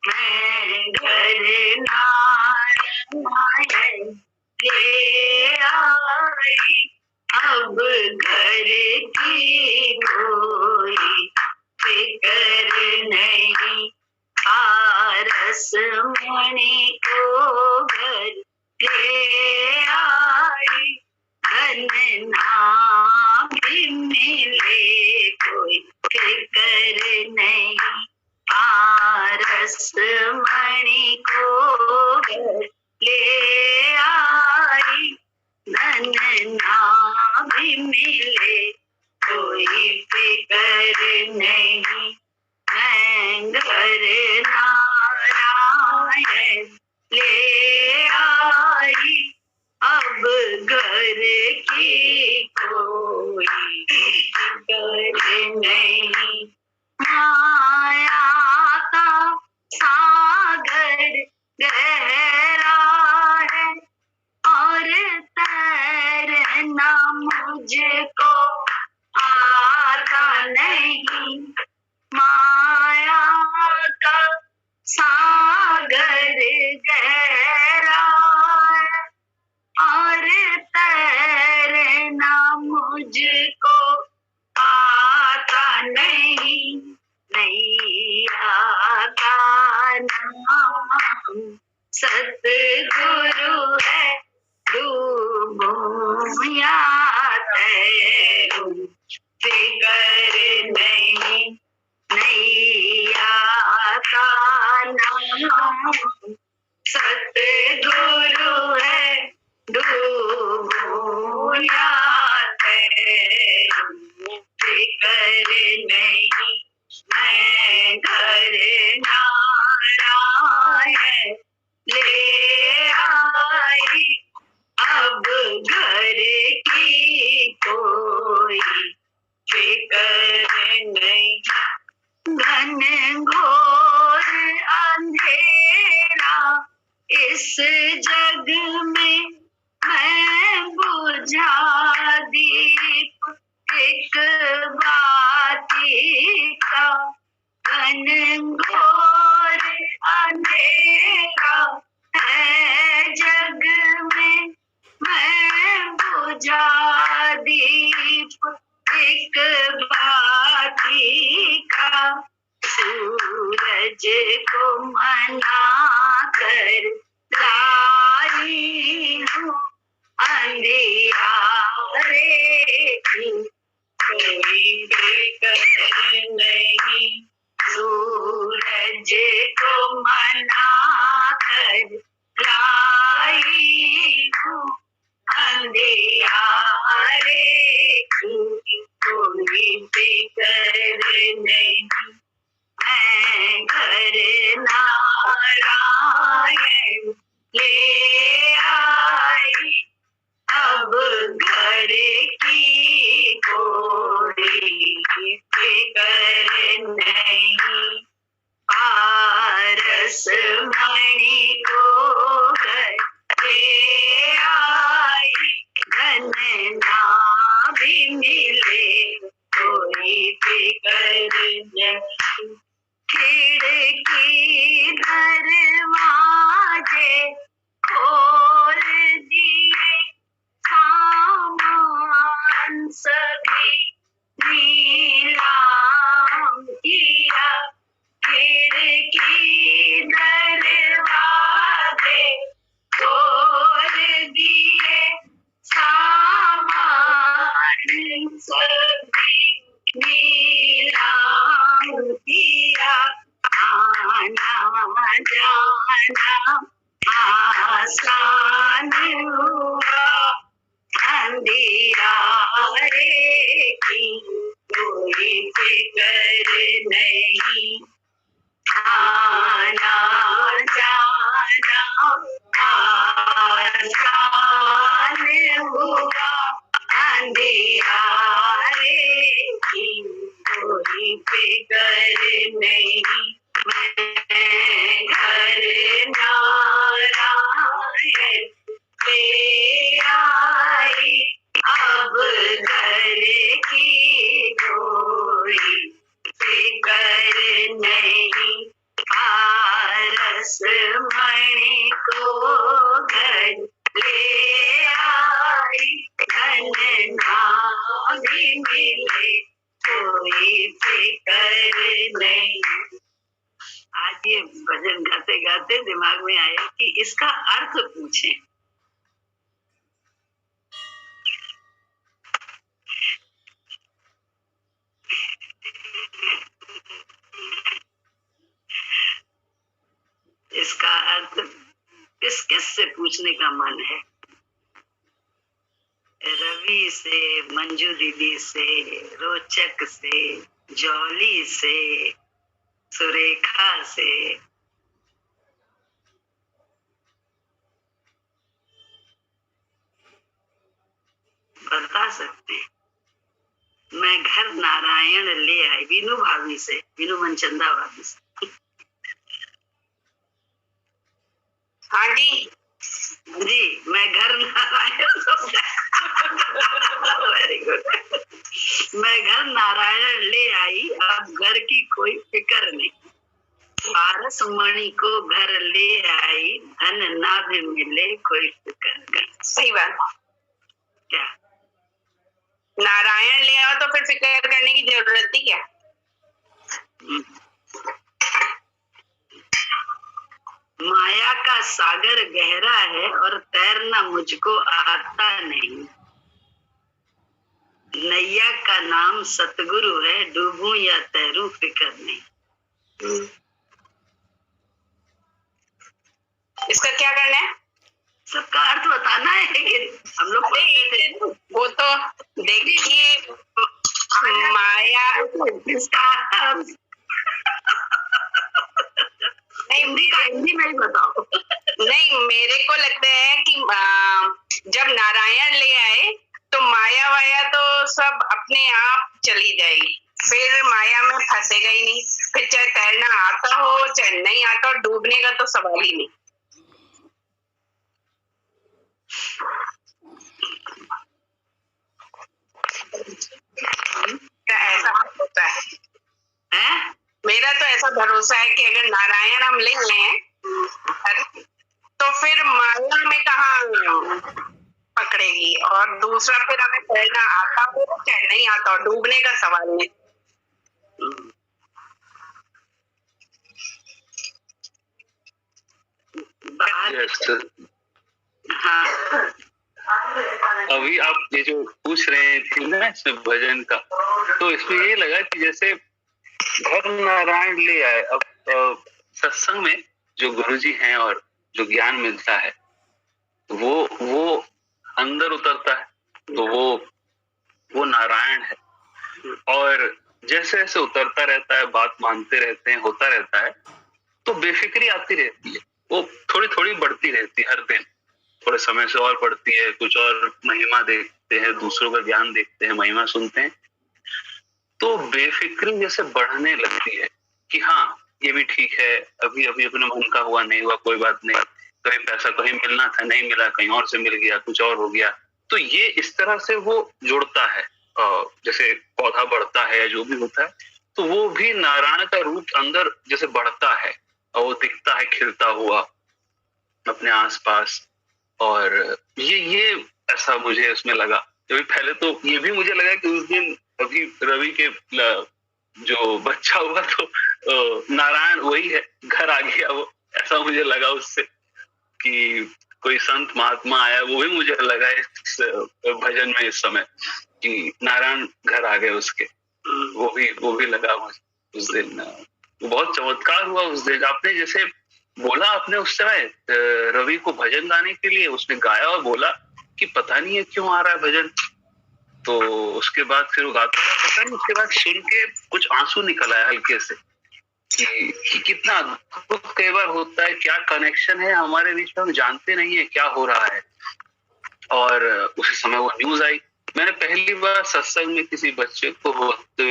मैं घर नारायण ले आई, अब घर की कोई फिक्र नहीं। पारस मणि को घर ले आई, धन नाम भी मिले कोई फिक्र नहीं। पारस मणि को घर ले आई, धन नाम भी मिले कोई फिक्र नहीं। मैं घर नारायण ले आई, अब घर की कोई फिक्र नहीं। माया का सागर गहरा है और तैरना मुझको आता नहीं। माया का सागर गहरा है और तैरना मुझको आता नहीं। नैया का नाम सतगुरु है, डूबूं या तैरूं फिक्र नहीं। नैया का नाम सतगुरु है, डूबूं या तैरूं फिक्र नहीं। मैं घर नारायण ले आई, अब घर की कोई फिक्र नहीं। घन घोर अंधेरा इस जग में, मैं बुझा दीप एक बाती का। घन घोर अंधेरा है जग में, मैं बुझा दीप एक बाती का। सूरज को मना कर लाई हूँ अंधियारे की कोई फिक्र नहीं। सूरज को मना कर लाई हूँ अंधियारे की कोई फिक्र नहीं। मैं घर नारायण ले आई, अब घर की कोई फिक्र नहीं। पारस मणि को घर ले आई, धन ना भी मिले कोई फिक्र नहीं। खिड़की दरवाजे खोल दिए, सामान सभी नीलाम किया। खिड़की दरवाजे खोल दिए, सामान सभी नीलाम किया। आना जाना आसान हुआ, अंधियारे की कोई फिक्र नहीं। आना जाना आसान हुआ, अंधियारे की कोई फिक्र नहीं। मैं घर नारायण ले आई, अब घर की कोई फिक्र नहीं। नहीं। आज ये भजन गाते गाते दिमाग में आया कि इसका अर्थ पूछें। इसका अर्थ किस किस से पूछने का मन है? रवि से, मंजू दीदी से, रोचक से, जॉली से, सुरेखा से। बता सकते हैं। मैं घर नारायण ले आई, बीनू भाभी से, बीनू मनचंदा भाभी से। हाँ जी जी, मैं घर नारायण वेरी गुड। मैं घर नारायण ले आई, अब घर की कोई फिक्र नहीं। पारस मणि को घर ले आई, धन ना भी मिले कोई फिक्र नहीं। सही बात। क्या नारायण ले आओ तो फिर फिक्र करने की जरूरत ही क्या? माया का सागर गहरा है और तैरना मुझको आता नहीं। नैया का नाम सतगुरु है, डूबूं या तैरूं फिक्र नहीं। इसका क्या करना है? सबका अर्थ बताना है कि हम लोग पढ़ते थे। वो तो देखिए, माया हिंदी में ही बताओ। नहीं, मेरे को लगता है कि जब नारायण ले आए तो माया वाया तो सब अपने आप चली जाएगी, फिर माया में फंसेगा ही नहीं। फिर चाहे तैरना आता हो चाहे नहीं आता हो, डूबने का तो सवाल ही नहीं। ऐसा होता है? मेरा तो ऐसा भरोसा है कि अगर नारायण हम ले लें तो फिर माया में कहाँ पकड़ेगी, और दूसरा फिर हमें तैरना आता हो चाहे नहीं आता हो, डूबने का सवाल नहीं। हाँ, अभी आप ये जो पूछ रहे थे ना इसमें भजन का, तो इसमें ये लगा कि जैसे घर नारायण ले आए। अब सत्संग में जो गुरुजी हैं और जो ज्ञान मिलता है वो अंदर उतरता है, तो वो नारायण है। और जैसे जैसे उतरता रहता है, बात मानते रहते हैं, होता रहता है, तो बेफिक्री आती रहती है। वो थोड़ी थोड़ी बढ़ती रहती है हर दिन, थोड़े समय से और बढ़ती है। कुछ और महिमा देखते हैं, दूसरों का ज्ञान देखते हैं, महिमा सुनते हैं, तो बेफिक्री जैसे बढ़ने लगती है कि हाँ ये भी ठीक है, अभी अभी अपने मन का हुआ नहीं हुआ कोई बात नहीं, कहीं पैसा कहीं मिलना था नहीं मिला, कहीं और से मिल गया, कुछ और हो गया। तो ये इस तरह से वो जुड़ता है, जैसे पौधा बढ़ता है या जो भी होता है, तो वो भी नारायण का रूप अंदर जैसे बढ़ता है और वो दिखता है खिलता हुआ अपने आसपास। और ये ऐसा मुझे उसमें लगा। अभी पहले तो ये भी मुझे लगा कि उस दिन अभी रवि के जो बच्चा हुआ तो नारायण वही है, घर आ गया वो, ऐसा मुझे लगा उससे कि कोई संत महात्मा आया। वो भी मुझे लगा इस भजन में इस समय कि नारायण घर आ गए उसके, वो भी लगा मुझे उस दिन। बहुत चमत्कार हुआ उस दिन। आपने जैसे बोला, आपने उस समय रवि को भजन गाने के लिए उसने गाया और बोला कि पता नहीं है क्यों आ रहा है भजन, तो उसके बाद फिर वो गाता रहा, पता नहीं, उसके बाद सुन के कुछ आंसू निकल आया हल्के से कि कितना अद्भुत कई बार होता है, क्या कनेक्शन है हमारे बीच में, हम जानते नहीं है क्या हो रहा है। और उसी समय वो न्यूज आई। मैंने पहली बार सत्संग में किसी बच्चे को होते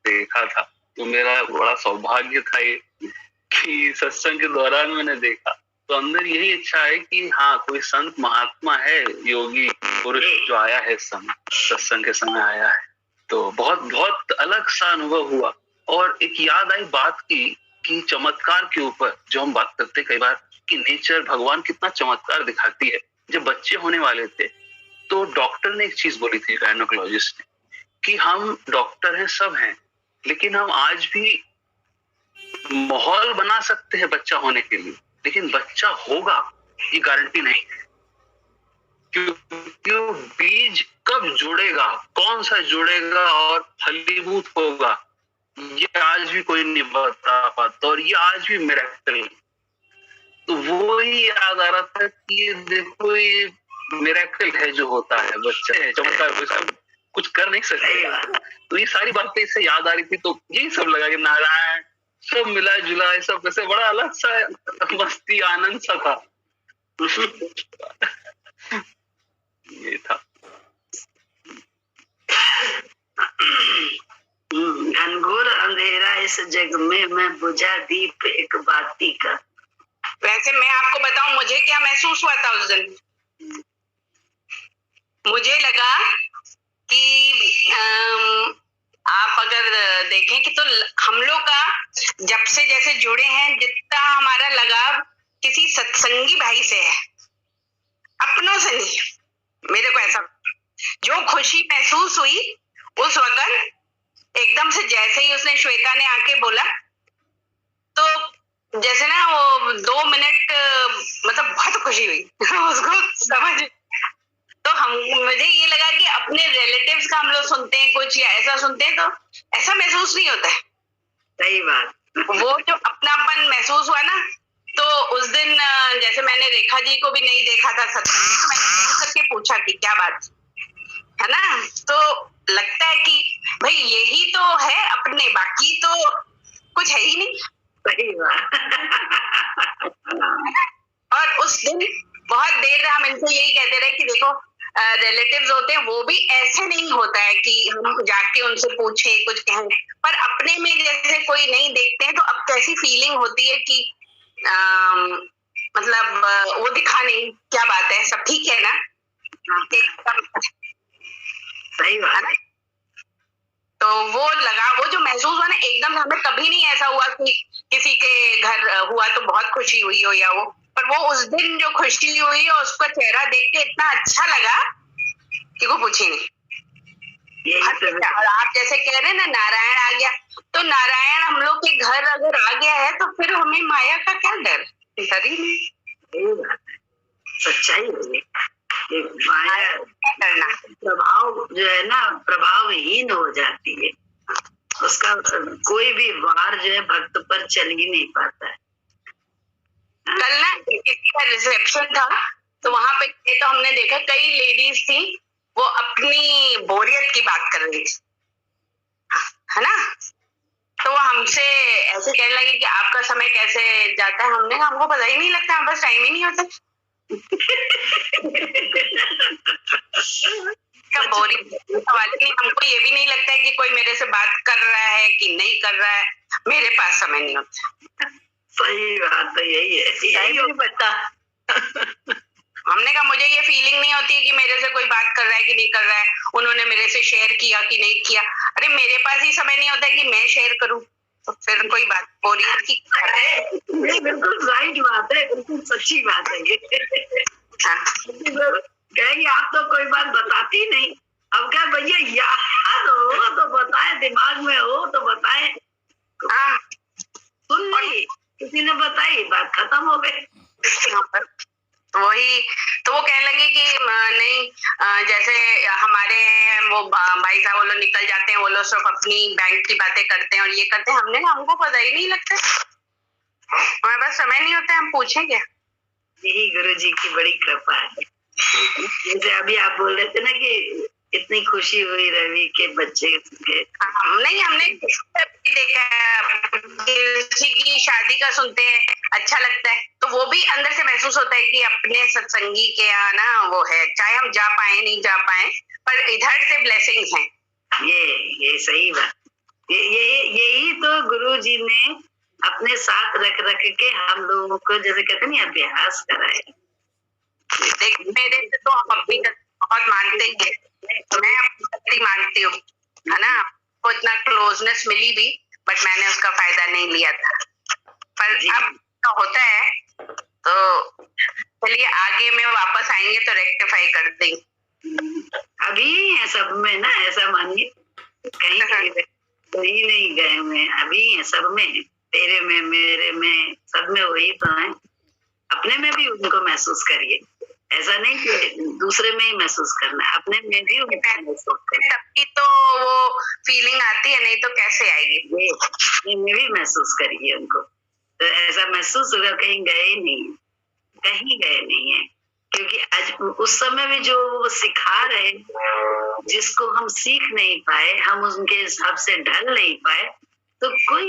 देखा था, तो मेरा बड़ा सौभाग्य था ये कि सत्संग के दौरान मैंने देखा। तो अंदर यही इच्छा है कि हाँ कोई संत महात्मा है, योगी पुरुष जो आया है सत्संग के समय आया है। तो बहुत बहुत अलग सा अनुभव हुआ। और एक याद आई बात की कि चमत्कार के ऊपर जो हम बात करते कई बार कि नेचर, भगवान कितना चमत्कार दिखाती है। जब बच्चे होने वाले थे तो डॉक्टर ने एक चीज बोली थी, गायनोकोलॉजिस्ट ने, कि हम डॉक्टर हैं, सब हैं, लेकिन हम आज भी माहौल बना सकते हैं बच्चा होने के लिए, लेकिन बच्चा होगा ये गारंटी नहीं है। क्योंकि बीज कब जुड़ेगा, कौन सा जुड़ेगा और फलीभूत होगा, ये आज भी कोई नहीं बता पाता, और ये आज भी मिरेकल है। तो वो ही याद आ रहा था कि ये देखो, ये मिरेकल है जो होता है, बच्चे हैं चमत्कार, कुछ कर नहीं सकते। तो ये सारी बातें इससे याद आ रही थी, तो यही सब लगा कि नारायण सब मिला जुला, सब कैसे बड़ा अलग सा मस्ती आनंद सा था। ये था घनघोर अंधेरा इस जग में, मैं बुझा दीप एक बाती का। वैसे मैं आपको बताऊं मुझे क्या महसूस हुआ था उस दिन। मुझे लगा कि आप अगर देखें कि तो हम लोग का जब से जैसे जुड़े हैं, जितना हमारा लगाव किसी सत्संगी भाई से है, अपनों से नहीं। मेरे को ऐसा जो खुशी महसूस हुई उस वक्त, एकदम से जैसे ही उसने श्वेता ने आके बोला, तो जैसे ना वो 2 मिनट मतलब बहुत खुशी हुई उसको समझ। तो मुझे ये लगा कि अपने रिलेटिव्स का हम लोग सुनते हैं कुछ या ऐसा सुनते हैं तो ऐसा महसूस नहीं होता है। सही बात। वो जो अपनापन महसूस हुआ ना, तो उस दिन जैसे मैंने रेखा जी को भी नहीं देखा था सत्संग में, तो मैंने फोन करके पूछा कि क्या बात है ना, तो लगता है कि भाई यही तो है अपने, बाकी तो कुछ है ही नहीं। सही बात। और उस दिन बहुत देर हम इनसे यही कहते रहे कि देखो रिलेटिव्स होते हैं, वो भी ऐसे नहीं होता है कि हम जाके उनसे पूछे कुछ कहें, पर अपने में जैसे कोई नहीं देखते हैं तो अब कैसी फीलिंग होती है कि मतलब वो दिखा नहीं, क्या बात है, सब ठीक है ना। सही बात है। तो वो लगा, वो जो महसूस हुआ ना एकदम, हमें कभी नहीं ऐसा हुआ कि किसी के घर हुआ तो बहुत खुशी हुई हो या वो, पर वो उस दिन जो खुशी हुई और उसका चेहरा देख के इतना अच्छा लगा कि वो पूछे नहीं। और आप जैसे कह रहे हैं ना नारायण आ गया, तो नारायण हम लोग के घर अगर आ गया है तो फिर हमें माया का क्या डर, डर ही नहीं। सच्चाई है कि माया करना प्रभाव जो है ना, प्रभावहीन हो जाती है। उसका कोई भी वार जो है भक्त पर चल ही नहीं पाता है। कल ना किसी का रिसेप्शन था, तो वहां पे तो हमने देखा कई लेडीज थी, वो अपनी बोरियत की बात कर रही थी, है ना। तो वो हमसे ऐसे कहने लगे कि आपका समय कैसे जाता है। हमने कहा हमको पता ही नहीं लगता, बस टाइम ही नहीं होता। सवाल नहीं, हमको ये भी नहीं लगता है कि कोई मेरे से बात कर रहा है कि नहीं कर रहा है, मेरे पास समय नहीं होता। सही बात तो यही है, यही नहीं पता। हमने कहा मुझे ये फीलिंग नहीं होती कि मेरे से कोई बात कर रहा है कि नहीं कर रहा है, उन्होंने मेरे से शेयर किया कि नहीं किया। अरे मेरे पास ही समय नहीं होता कि मैं शेयर करूं, तो फिर कोई बात बोरियत की ये बिल्कुल राइट बात है, बिल्कुल सच्ची बात है ये। कहेंगे आप तो कोई बात बताती नहीं, अब क्या भैया याद हो तो बताए, दिमाग में हो तो बताए। सुन ली, किसी ने बताई, बात खत्म हो गई। वही तो वो कहने लगे कि नहीं, जैसे हमारे वो भाई साहब वो लोग निकल जाते हैं, वो लोग सिर्फ अपनी बैंक की बातें करते हैं और ये करते हैं। हमने हमको पता ही नहीं लगता, हमारे पास समय नहीं होता है, हम पूछें क्या। यही गुरु जी की बड़ी कृपा है। जैसे अभी आप बोल रहे थे ना कि इतनी खुशी हुई रवि के बच्चे के। नहीं, हमने देखा है, किसी की शादी का सुनते हैं अच्छा लगता है, तो वो भी अंदर से महसूस होता है कि अपने सत्संगी के यहाँ ना वो है, चाहे हम जा पाए नहीं जा पाए, पर इधर से ब्लेसिंग्स हैं। ये सही बात, यही तो गुरु जी ने अपने साथ रख के हम लोगों को, जैसे कहते नहीं, अभ्यास कराया। देख मेरे से तो हम अपनी बहुत मानते ही, मैं अपनी मानती हूँ, है ना। को इतना क्लोजनेस मिली भी, बट मैंने उसका फायदा नहीं लिया था। पर अब तो होता है, तो चलिए आगे में वापस आएंगे तो रेक्टिफाई कर देंगे। अभी है सब में ना, ऐसा मानिए कहीं वही नहीं गए हुए हैं, अभी है सब में, तेरे में, मेरे में, सब में वही तो है। अपने में भी उनको महसूस करिए, ऐसा नहीं कि दूसरे में ही महसूस करना है, अपने में भी उनको महसूस करिए। तभी तो वो फीलिंग आती है, नहीं तो कैसे आएगी। अपने में भी महसूस करिए उनको, तो ऐसा महसूस होगा कहीं गए नहीं, कहीं गए नहीं है, क्योंकि आज उस समय में जो वो सिखा रहे, जिसको हम सीख नहीं पाए, हम उनके हिसाब से ढल नहीं पाए, तो कोई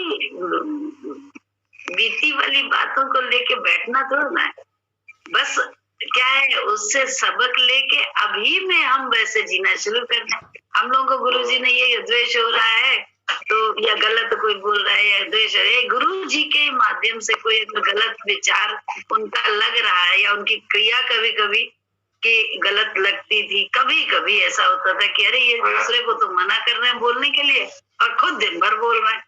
बीती वाली बातों को लेके बैठना थोड़ा ना है। बस क्या है, उससे सबक लेके अभी में हम वैसे जीना शुरू कर दें। हम लोगों को गुरुजी ने ये द्वेष हो रहा है तो, या गलत कोई बोल रहा है या द्वेष हो रहा है, गुरु जी के माध्यम से कोई गलत विचार उनका लग रहा है, या उनकी क्रिया कभी कभी कि गलत लगती थी, कभी कभी ऐसा होता था कि अरे ये दूसरे को तो मना कर रहे हैं बोलने के लिए और खुद दिन भर बोल रहे हैं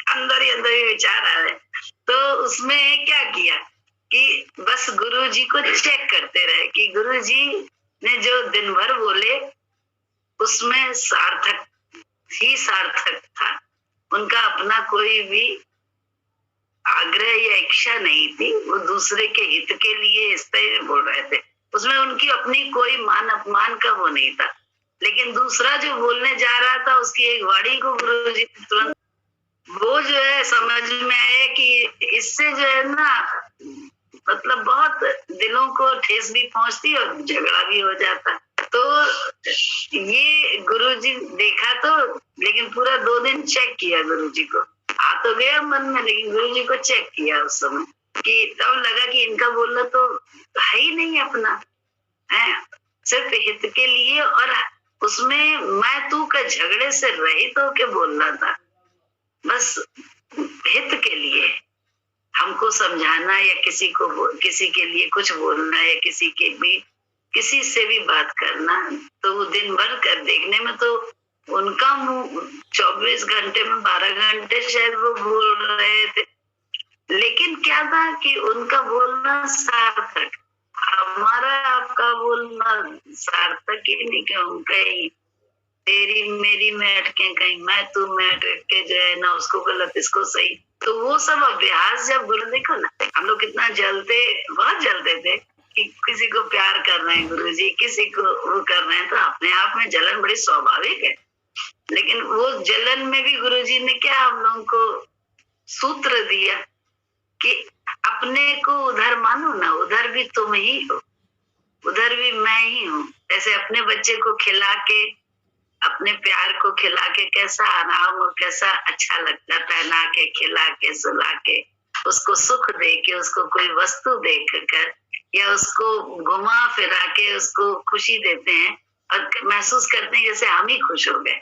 अंदर ही विचार आ रहे। तो उसमें क्या किया कि बस गुरु जी को चेक करते रहे कि गुरु जी ने जो दिन भर बोले उसमें सार्थक था, उनका अपना कोई भी आग्रह या इच्छा नहीं थी, वो दूसरे के हित के लिए इस तरह बोल रहे थे, उसमें उनकी अपनी कोई मान अपमान का वो नहीं था। लेकिन दूसरा जो बोलने जा रहा था उसकी एक वाणी को गुरु जी तुरंत वो जो है समझ में आया कि इससे जो है ना, मतलब बहुत दिलों को ठेस भी पहुंचती और झगड़ा भी हो जाता। तो ये गुरुजी देखा तो, लेकिन पूरा 2 दिन चेक किया गुरुजी को, आ तो गया मन में, लेकिन गुरुजी को चेक किया उस समय कि तब लगा कि इनका बोलना तो है ही नहीं अपना, है सिर्फ हित के लिए, और उसमें मैं तू का झगड़े से रहित होके बोलना था, बस हित के लिए हमको समझाना या किसी के लिए कुछ बोलना या किसी से भी बात करना। तो वो दिन भर कर देखने में तो उनका मुंह 24 घंटे में 12 घंटे शायद वो बोल रहे थे, लेकिन क्या था कि उनका बोलना सार्थक, हमारा आपका बोलना सार्थक ही नहीं, क्यों कहीं तेरी मेरी में अटके, कहीं मैं तू में अटके, जो है ना उसको गलत इसको सही। तो वो सब अभ्यास जब गुरु, देखो ना हम लोग कितना बहुत जलते थे कि किसी को प्यार कर रहे हैं गुरुजी, किसी को वो कर रहे हैं, तो अपने आप में जलन बड़ी स्वाभाविक है। लेकिन वो जलन में भी गुरुजी ने क्या हम लोगों को सूत्र दिया कि अपने को उधर मानो ना, उधर भी तुम ही हो, उधर भी मैं ही हूँ। ऐसे अपने बच्चे को खिला के, अपने प्यार को खिला के कैसा आराम और कैसा अच्छा लगता, पहना के, खिला के, सुला के, उसको सुख दे के, उसको कोई वस्तु दे कर या उसको घुमा फिरा के उसको खुशी देते हैं और महसूस करते हैं जैसे हम ही खुश हो गए।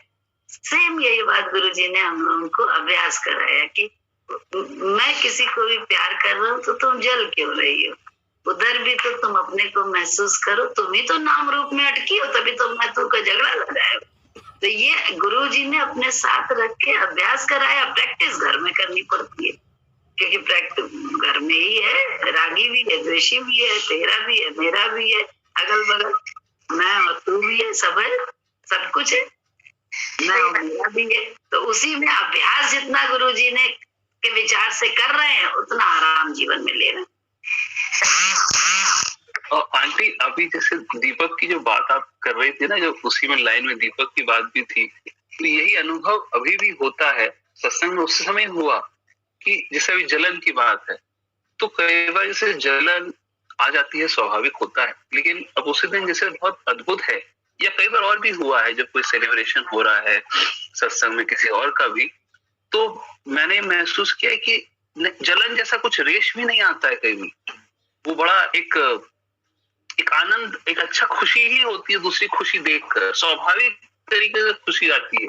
सेम यही बात गुरुजी ने हम लोगों को अभ्यास कराया कि मैं किसी को भी प्यार कर रहा हूँ तो तुम जल क्यों रही हो, उधर भी तो तुम अपने को महसूस करो, तुम ही तो नाम रूप में अटकी हो, तभी तो मैं तू का झगड़ा लगाया। तो ये गुरुजी ने अपने साथ रख के अभ्यास कराया। प्रैक्टिस घर में करनी पड़ती है, क्योंकि प्रैक्टिस घर में ही है, रागी भी है, द्वेषी भी है, तेरा भी है, मेरा भी है, अगल बगल मैं और तू भी है, सब है, सब कुछ है, मैं और मेरा भी है। तो उसी में अभ्यास जितना गुरुजी ने के विचार से कर रहे हैं उतना आराम जीवन में ले रहे हैं। और आंटी अभी जैसे दीपक की जो बात आप कर रही थी ना, जो उसी में लाइन में दीपक की बात भी थी, तो यही अनुभव अभी भी होता है सत्संग में। उस समय हुआ कि जैसे अभी जलन की बात है, तो कई बार जैसे जलन आ जाती है, स्वाभाविक होता है, लेकिन अब उसी दिन जैसे बहुत अद्भुत है, या कई बार और भी हुआ है जब कोई सेलिब्रेशन हो रहा है सत्संग में किसी और का भी, तो मैंने महसूस किया कि जलन जैसा कुछ रेश भी नहीं आता है कहीं भी। वो बड़ा एक आनंद, एक अच्छा खुशी ही होती है, दूसरी खुशी देखकर स्वाभाविक तरीके से खुशी आती है,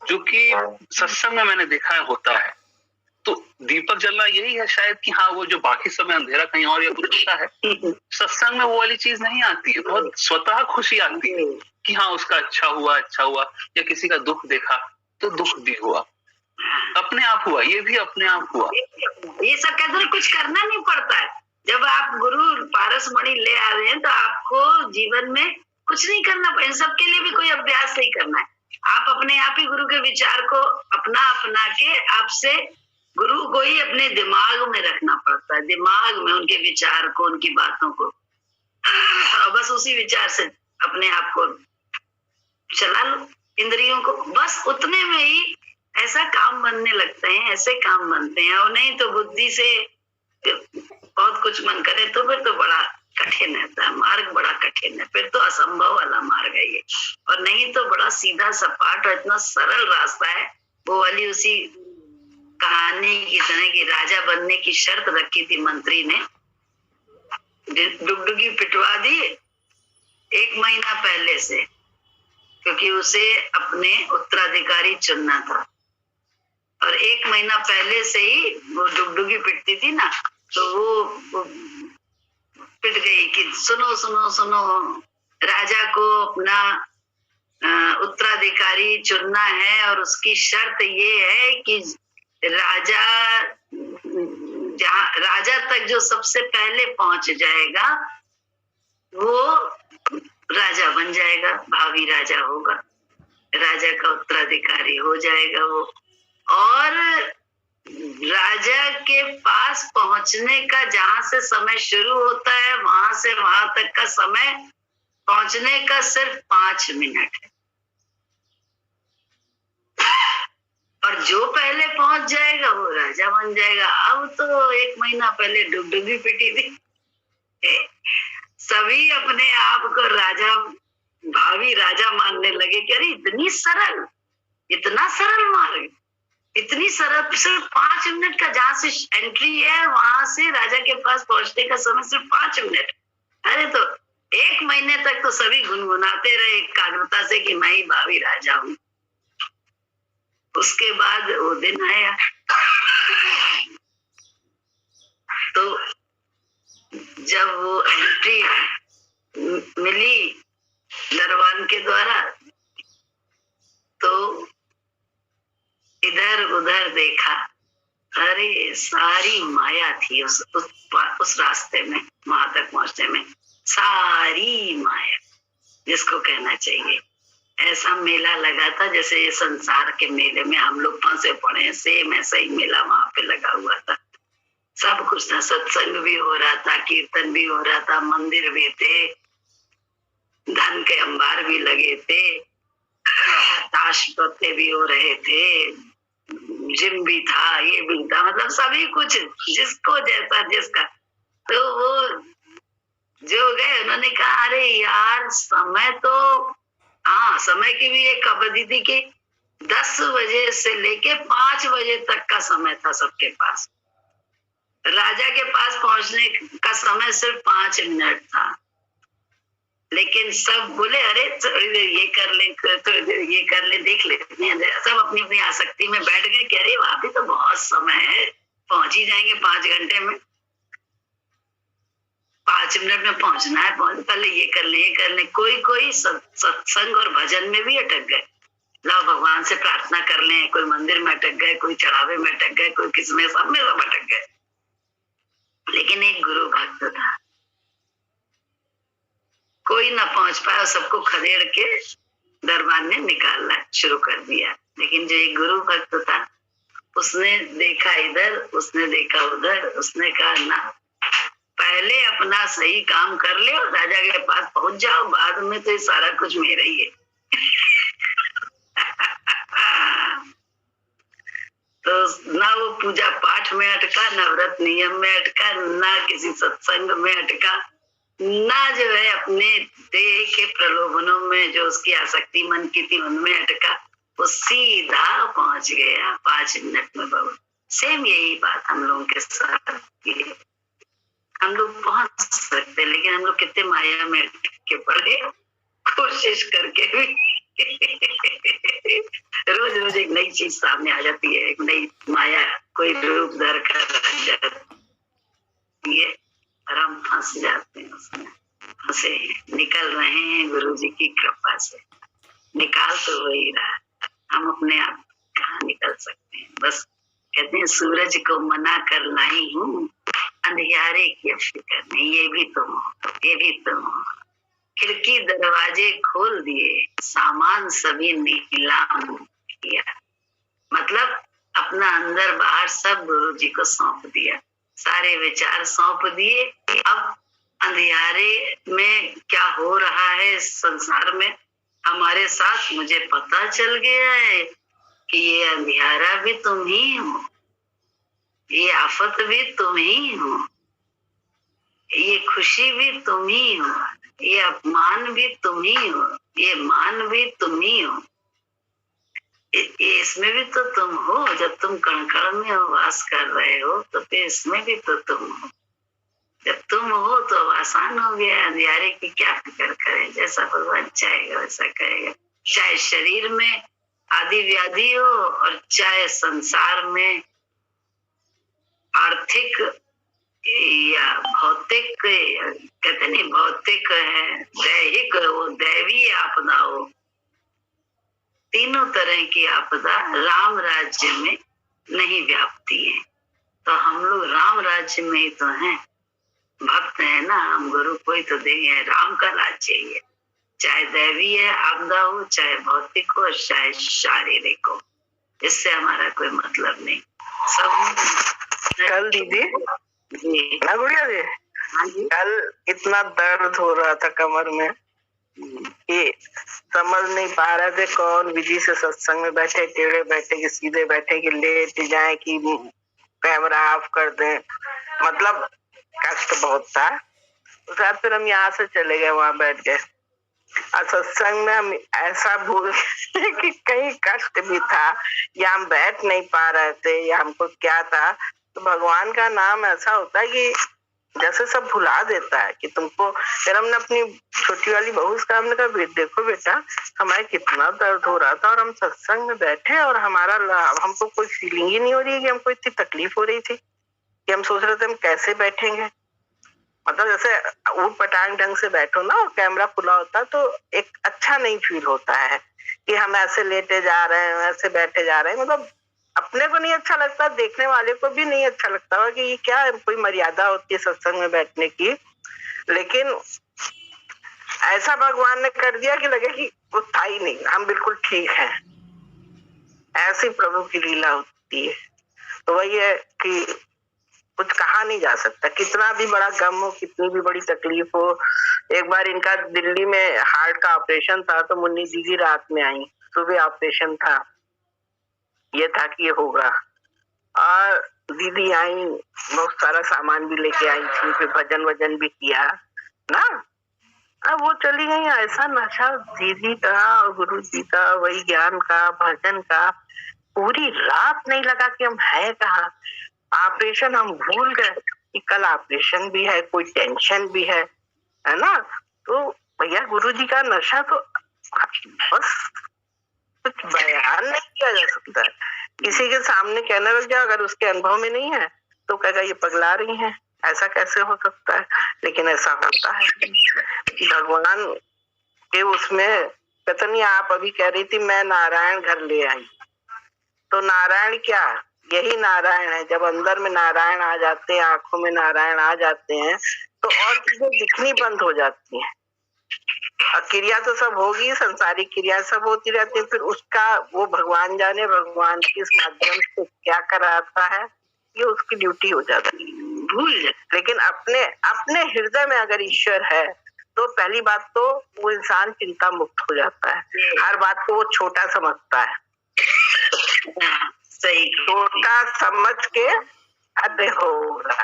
जो कि सत्संग में मैंने देखा है होता है। तो दीपक जलना यही है शायद कि हाँ, वो जो बाकी समय अंधेरा कहीं और या कुछ होता है, सत्संग में वो वाली चीज नहीं आती है, बहुत स्वतः खुशी आती है कि हाँ उसका अच्छा हुआ, या किसी का दुख देखा तो दुख भी हुआ, अपने आप हुआ, ये भी अपने आप हुआ। ये सब कहते कुछ करना नहीं पड़ता है। जब आप गुरु पारस मणि ले आ रहे हैं तो आपको जीवन में कुछ नहीं करना पड़ेगा, सबके लिए भी कोई अभ्यास नहीं करना है। आप अपने आप ही गुरु के विचार को अपना के आपसे गुरु को ही अपने दिमाग में रखना पड़ता है, दिमाग में उनके विचार को, उनकी बातों को, और बस उसी विचार से अपने आप को चला लो, इंद्रियों को, बस उतने में ही ऐसा काम बनने लगते हैं, ऐसे काम बनते हैं। और नहीं तो बुद्धि से बहुत कुछ मन करे तो फिर तो बड़ा कठिन रहता है, मार्ग बड़ा कठिन है, फिर तो असंभव वाला मार्ग है ये। और नहीं तो बड़ा सीधा सपाट और इतना सरल रास्ता है। वो वाली उसी कहानी की तरह की राजा बनने की शर्त रखी थी मंत्री ने, डुगडुगी पिटवा दी 1 महीना पहले से, क्योंकि उसे अपने उत्तराधिकारी चुनना था। और 1 महीना पहले से ही वो डुगडुगी पिटती थी ना, तो वो पिट गई कि सुनो सुनो सुनो, राजा को अपना उत्तराधिकारी चुनना है और उसकी शर्त ये है कि राजा तक जो सबसे पहले पहुंच जाएगा वो राजा बन जाएगा, भावी राजा होगा, राजा का उत्तराधिकारी हो जाएगा वो। और राजा के पास पहुंचने का जहां से समय शुरू होता है वहां से वहां तक का समय पहुंचने का सिर्फ 5 मिनट है। और जो पहले पहुंच जाएगा वो राजा बन जाएगा। अब तो 1 महीना पहले डुगडुगी पिटी थी, सभी अपने आप को राजा, भावी राजा मानने लगे कि अरे इतना सरल मार्ग, इतनी सरल, सिर्फ 5 मिनट का जहां से एंट्री है वहां से राजा के पास पहुंचने का समय सिर्फ 5 मिनट। अरे तो 1 महीने तक तो सभी गुनगुनाते रहे एकाग्रता से कि मैं ही भावी राजा हूं। उसके बाद वो दिन आया तो जब वो एंट्री मिली दरबान के द्वारा तो इधर उधर देखा, अरे सारी माया थी उस रास्ते में, वहां तक पहुंचने में सारी माया जिसको कहना चाहिए। ऐसा मेला लगा था जैसे ये संसार के मेले में हम लोग फंसे पड़े हैं, सेम ऐसा ही मेला वहां पे लगा हुआ था। सब कुछ था, सत्संग भी हो रहा था, कीर्तन भी हो रहा था, मंदिर भी थे, धन के अंबार भी लगे थे, ताश पत्ते भी हो रहे थे, जिम भी था, ये भी था, मतलब सभी कुछ जिसको जैसा जिसका। तो वो जो गए उन्होंने कहा अरे यार समय तो, हाँ समय की भी एक अवधि थी कि 10 बजे से लेके 5 बजे तक का समय था सबके पास। राजा के पास पहुंचने का समय सिर्फ 5 मिनट था, लेकिन सब बोले अरे ये कर ले, ये कर ले, देख लेते हैं। सब अपनी अपनी आसक्ति में बैठ गए कि अरे वहां भी तो बहुत समय है, पहुंच ही जाएंगे 5 घंटे में, 5 मिनट में पहुंचना है, पहले ये कर ले, ये कर ले। कोई सत्संग और भजन में भी अटक गए, लाओ भगवान से प्रार्थना कर लें, कोई मंदिर में अटक गए, कोई चढ़ावे में अटक गए, कोई किसमें, सब में सब अटक गए। लेकिन एक गुरु भक्त था, कोई ना पहुंच पाया, सबको खदेड़ के दरबार ने निकालना शुरू कर दिया। लेकिन जो एक गुरु भक्त था उसने देखा इधर, उसने देखा उधर, उसने कहा ना पहले अपना सही काम कर ले, राजा के पास पहुंच जाओ, बाद में तो ये सारा कुछ मेरा ही है। तो ना वो पूजा पाठ में अटका, ना व्रत नियम में अटका, ना किसी सत्संग में अटका, ना जो है अपने देह के प्रलोभनों में जो उसकी आसक्ति मन की थी उनमें अटका, वो सीधा पहुंच गया 5 मिनट में। बहुत सेम यही बात हम लोगों के साथ है। हम लोग पहुंच सकते, लेकिन हम लोग कितने माया में अटके पड़े, कोशिश करके भी। रोज रोज एक नई चीज सामने आ जाती है, एक नई माया कोई रूप धर कर आ जाती है और हम फंस जाते हैं उसमें, फंसे निकल रहे हैं गुरुजी की कृपा से। निकाल तो हो ही रहा, हम अपने आप कहाँ निकल सकते हैं। बस कहते हैं सूरज को मना कर लाई हूँ, अंधियारे की फिक्र नहीं, ये भी तुम हो, ये भी तुम हो, खिड़की दरवाजे खोल दिए, सामान सभी नीलाम किया। मतलब अपना अंदर बाहर सब गुरु जी को सौंप दिया, सारे विचार सौंप दिए। अब अंधियारे में क्या हो रहा है इस संसार में हमारे साथ, मुझे पता चल गया है कि ये अंधियारा भी तुम ही हो, ये आफत भी तुम ही हो, ये खुशी भी तुम ही हो, ये अपमान भी तुम ही हो, ये मान भी तुम ही हो, इसमें भी तो तुम हो। जब तुम कण कण में वास कर रहे हो तो फिर इसमें भी तो तुम हो। जब तुम हो तो आसान हो गया, अंधियारे की क्या फिक्र करें, जैसा भगवान चाहेगा वैसा करेगा। चाहे शरीर में आदि व्याधि हो और चाहे संसार में आर्थिक या भौतिक, कहते नहीं भौतिक है, दैहिक हो, दैवी आपदा हो, तीनों तरह की आपदा राम राज्य में नहीं व्याप्ति है। तो हम लोग राम राज्य में ही तो हैं, भक्त है ना हम, गुरु कोई तो देंगे। राम का राज्य ही है, चाहे दैवी है आपदा हो, चाहे भौतिक हो, चाहे शारीरिक हो, इससे हमारा कोई मतलब नहीं। सब कल दीदी जी गुड़िया जी, हाँ जी, कल इतना दर्द हो रहा था कमर में कि समझ नहीं पा रहे थे कौन विधि से सत्संग में बैठे, टेढ़े बैठे कि सीधे बैठे कि लेट जाए कि कैमरा ऑफ कर दें। मतलब कष्ट बहुत था। उसके बाद फिर हम यहाँ से चले गए, वहां बैठ गए और सत्संग में हम ऐसा भूल कि कहीं कष्ट भी था या हम बैठ नहीं पा रहे थे या हमको क्या था। तो भगवान का नाम ऐसा होता है कि जैसे सब भुला देता है कि तुमको। फिर हमने अपनी छोटी वाली बहू का हमने कहा देखो बेटा हमारे कितना दर्द हो रहा था और हम सत्संग में बैठे और हमारा हमको कोई फीलिंग ही नहीं हो रही है कि हमको इतनी तकलीफ हो रही थी कि हम सोच रहे थे हम कैसे बैठेंगे। मतलब जैसे ऊट पटांग ढंग से बैठो ना और कैमरा खुला होता तो एक अच्छा नहीं फील होता है कि हम ऐसे लेटे जा रहे हैं, ऐसे बैठे जा रहे हैं। मतलब अपने को नहीं अच्छा लगता, देखने वाले को भी नहीं अच्छा लगता है कि ये क्या कोई मर्यादा होती है सत्संग में बैठने की। लेकिन ऐसा भगवान ने कर दिया कि लगे कि वो था ही नहीं, हम बिल्कुल ठीक हैं। ऐसी प्रभु की लीला होती है। तो वही है कि कुछ कहा नहीं जा सकता, कितना भी बड़ा गम हो, कितनी भी बड़ी तकलीफ हो। एक बार इनका दिल्ली में हार्ट का ऑपरेशन था तो मुन्नी दीदी रात में आई, सुबह ऑपरेशन था, ये था कि ये होगा। और दीदी आई, बहुत सारा सामान भी लेके आई थी, फिर भजन वजन भी किया ना। अब वो चली गई, ऐसा नशा दीदी का और गुरु जी का, वही ज्ञान का, भजन का, पूरी रात नहीं लगा कि हम है कहाँ। ऑपरेशन हम भूल गए कि कल ऑपरेशन भी है, कोई टेंशन भी है ना। तो भैया गुरु जी का नशा तो बस कुछ बयान नहीं किया जा सकता। किसी के सामने कहने लग जाओ, अगर उसके अनुभव में नहीं है तो कहेगा ये पगला रही है, ऐसा कैसे हो सकता है। लेकिन ऐसा होता है भगवान के उसमें। पता नहीं आप अभी कह रही थी मैं नारायण घर ले आई, तो नारायण क्या, यही नारायण है। जब अंदर में नारायण आ जाते हैं, आंखों में नारायण आ जाते हैं तो और चीजें दिखनी बंद हो जाती हैं। क्रिया तो सब होगी, संसारिक क्रिया सब होती रहती है, फिर उसका वो भगवान जाने, भगवान किस माध्यम से क्या कराता है, ये उसकी ड्यूटी हो जाती है, भूल जाए। लेकिन अपने अपने हृदय में अगर ईश्वर है तो पहली बात तो वो इंसान चिंता मुक्त हो जाता है, हर बात को वो छोटा समझता है। सही, छोटा समझ के अरे होगा,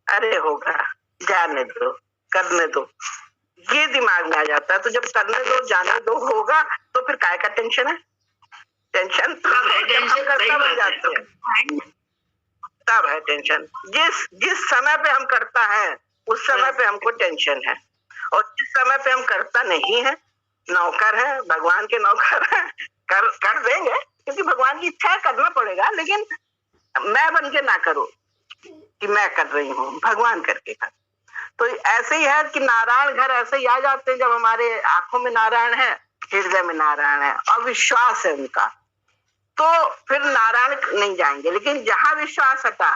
अरे होगा, जाने दो, करने दो, ये दिमाग में आ जाता है। तो जब करने दो, जाने दो, होगा, तो फिर काय का टेंशन है। टेंशन तो हम करता बन जाते हैं, तब है टेंशन। जिस समय पे हम करता है उस समय पे हमको टेंशन है, और जिस समय पे हम करता नहीं है, नौकर है, भगवान के नौकर है, कर देंगे क्योंकि भगवान की इच्छा है, करना पड़ेगा। लेकिन मैं बन के ना करो कि मैं कर रही हूँ, भगवान करके कर। तो ऐसे ही है कि नारायण घर ऐसे ही आ जाते हैं जब हमारे आंखों में नारायण है, हृदय में नारायण है और विश्वास है उनका, तो फिर नारायण नहीं जाएंगे। लेकिन जहां विश्वास हटा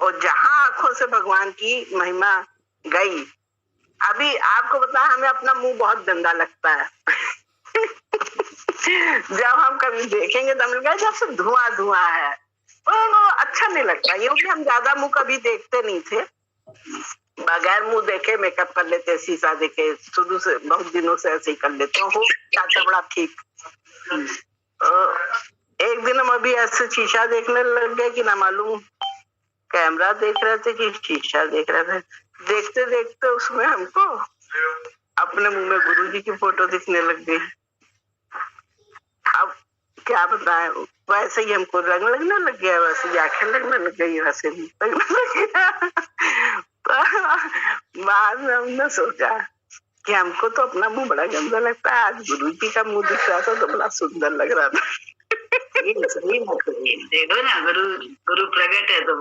और जहां आंखों से भगवान की महिमा गई, अभी आपको बता, हमें अपना मुंह बहुत गंदा लगता है। जब हम कभी देखेंगे तो हम लोग जब से धुआं धुआं है, वो अच्छा नहीं लगता। क्योंकि हम ज्यादा मुंह कभी देखते नहीं थे, बगैर मुंह देखे मेकअप कर लेते, शीशा देखे, शुरू से बहुत दिनों से ऐसे ही कर लेते हो जाता बड़ा ठीक। एक दिन हम अभी ऐसे शीशा देखने लग गए कि ना मालूम कैमरा देख रहे थे कि शीशा देख रहे थे। देखते देखते उसमें हमको अपने मुंह में गुरुजी की फोटो दिखने लग गई। अब क्या बताएं, वैसे ही हमको रंग लगने लग गया, वैसे ही आंखें लगने लग गई, वैसे ही लगने लग गया। बाद में हमने सोचा कि हमको तो अपना मुंह बड़ा गंदा लगता है, आज गुरुजी का मुंह दिख रहा था तो बड़ा सुंदर लग रहा था। देखो ना, गुरु प्रकट है तो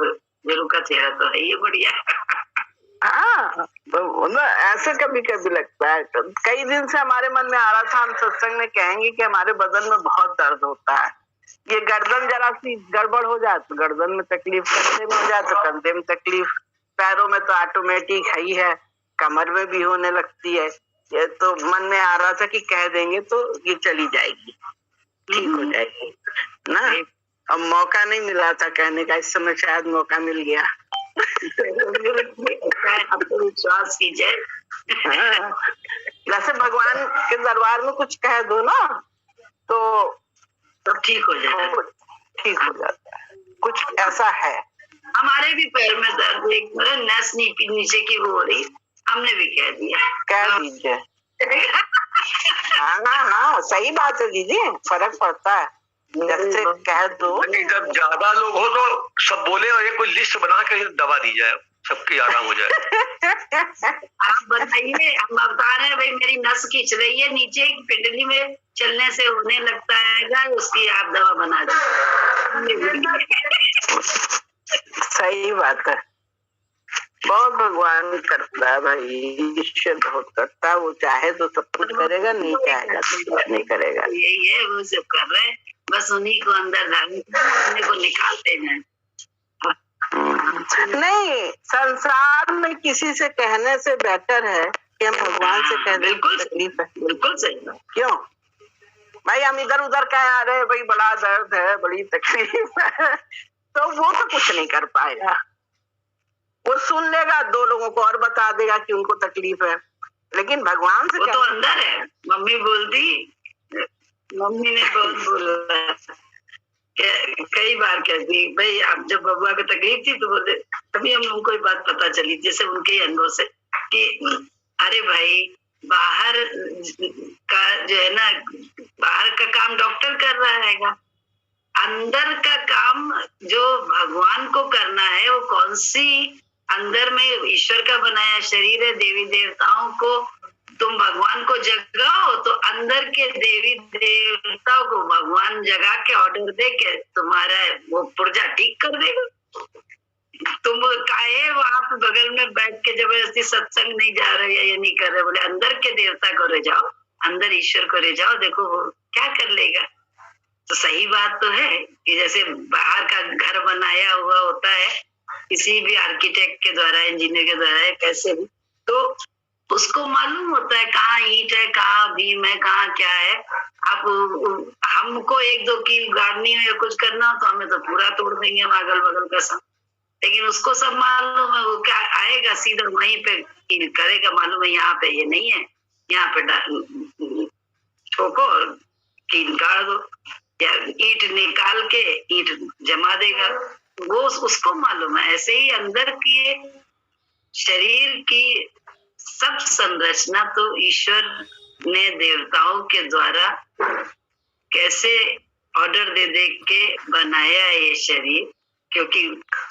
गुरु का चेहरा तो है ये बढ़िया। हाँ, तो ना ऐसे कभी कभी लगता है। तो कई दिन से हमारे मन में आ रहा था, हम सत्संग में कहेंगे कि हमारे बदन में बहुत दर्द होता है। ये गर्दन जरा सी गड़बड़ हो जाए तो गर्दन में तकलीफ, कंधे में हो जाए तो कंधे में तकलीफ, पैरों में तो ऑटोमेटिक है ही है, कमर में भी होने लगती है। ये तो मन में आ रहा था कि कह देंगे तो ये चली जाएगी, ठीक हो जाएगी ना। अब मौका नहीं मिला था कहने का, इस समय शायद मौका मिल गया। आपको विश्वास कीजिए। वैसे भगवान के दरबार में कुछ कह दो ना तो सब ठीक हो जाएगा, ठीक हो जाता है। कुछ ऐसा है। हमारे भी पैर में दर्द, एक नस नीचे की वो हो रही, हमने भी कह दिया। कह दीजिए। हाँ, सही बात है दीदी, फर्क पड़ता है। जैसे कह दो, जब ज्यादा लोग हो तो सब बोले और ये कोई लिस्ट बना के दवा दी जाए, सबकी आराम हो जाए। आप बताइए, हम बता रहे हैं भाई मेरी नस खींच रही है नीचे, पिंडली में चलने से होने लगता है, उसकी आप दवा बना दीजिए। सही बात है। बहुत भगवान करता है भाई, ईश्वर बहुत करता है। वो चाहे तो सब कुछ करेगा, नहीं चाहेगा तो कुछ नहीं करेगा। यही है, वो सब कर रहे हैं, बस उन्हीं को अंदर डालने को निकालते हैं। नहीं, संसार में किसी से कहने से बेटर है कि हम भगवान से कह दें। बिल्कुल तकलीफ है, बिल्कुल सही। क्यों भाई हम इधर उधर कह रहे भाई बड़ा दर्द है, बड़ी तकलीफ है, तो वो तो कुछ नहीं कर पाएगा। वो सुन लेगा, 2 लोगों को और बता देगा कि उनको तकलीफ है, लेकिन भगवान से वो तो अंदर है। मम्मी बोलती, मम्मी ने बहुत बोला, कई बार कहती भाई आप जब बबुआ को तकलीफ थी तो बोलते, तभी हम लोगों को बात पता चली जैसे उनके ही अनुभव से कि अरे भाई बाहर का जो है ना, बाहर का काम डॉक्टर कर रहा है, अंदर का काम जो भगवान को करना है वो कौन सी, अंदर में ईश्वर का बनाया शरीर है, देवी देवताओं को तुम भगवान को जगाओ तो अंदर के देवी देवताओं को भगवान जगा के ऑर्डर दे के तुम्हारा वो पुर्जा ठीक कर देगा। तुम काहे वहां पे बगल में बैठ के जबरदस्ती सत्संग नहीं जा रहे या ये नहीं कर रहे, बोले अंदर के देवता को ले जाओ, अंदर ईश्वर को ले जाओ, देखो वो क्या कर लेगा। तो सही बात तो है कि जैसे बाहर का घर बनाया हुआ होता है किसी भी आर्किटेक्ट के द्वारा, इंजीनियर के द्वारा, कैसे भी, तो उसको मालूम होता है कहाँ ईंट है, कहाँ बीम है, कहाँ क्या है। अब हमको 1-2 कील गाड़नी है, कुछ करना हो तो हमें तो पूरा तोड़ देंगे हम अगल बगल का सब, लेकिन उसको सब मालूम है, वो क्या आएगा सीधा वहीं पे कील करेगा, मालूम है यहाँ पे ये नहीं है, यहाँ पे ठोको और कील गाड़ दो, या ईंट निकाल के ईंट जमा देगा, वो उसको मालूम है। ऐसे ही अंदर की शरीर की सब संरचना तो ईश्वर ने देवताओं के द्वारा कैसे ऑर्डर दे दे के बनाया है ये शरीर, क्योंकि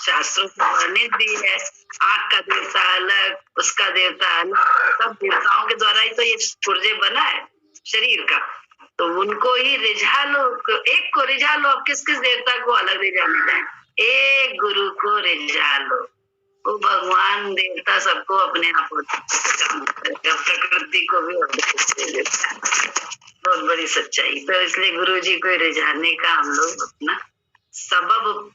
शास्त्रों में वर्णित भी है, आंख का देवता अलग, उसका देवता अलग, सब देवताओं के द्वारा ही तो ये पुर्जे बना है शरीर का। तो उनको ही रिझा लो, एक को रिझा लो, अब किस किस देवता को अलग रिझाने जाए, एक गुरु को रिझा लो, वो भगवान देवता सबको अपने आप काम करेगा, प्रकृति को भी दे देता है। बहुत बड़ी सच्चाई। तो इसलिए गुरु जी को रिझाने का हम लोग अपना सबब,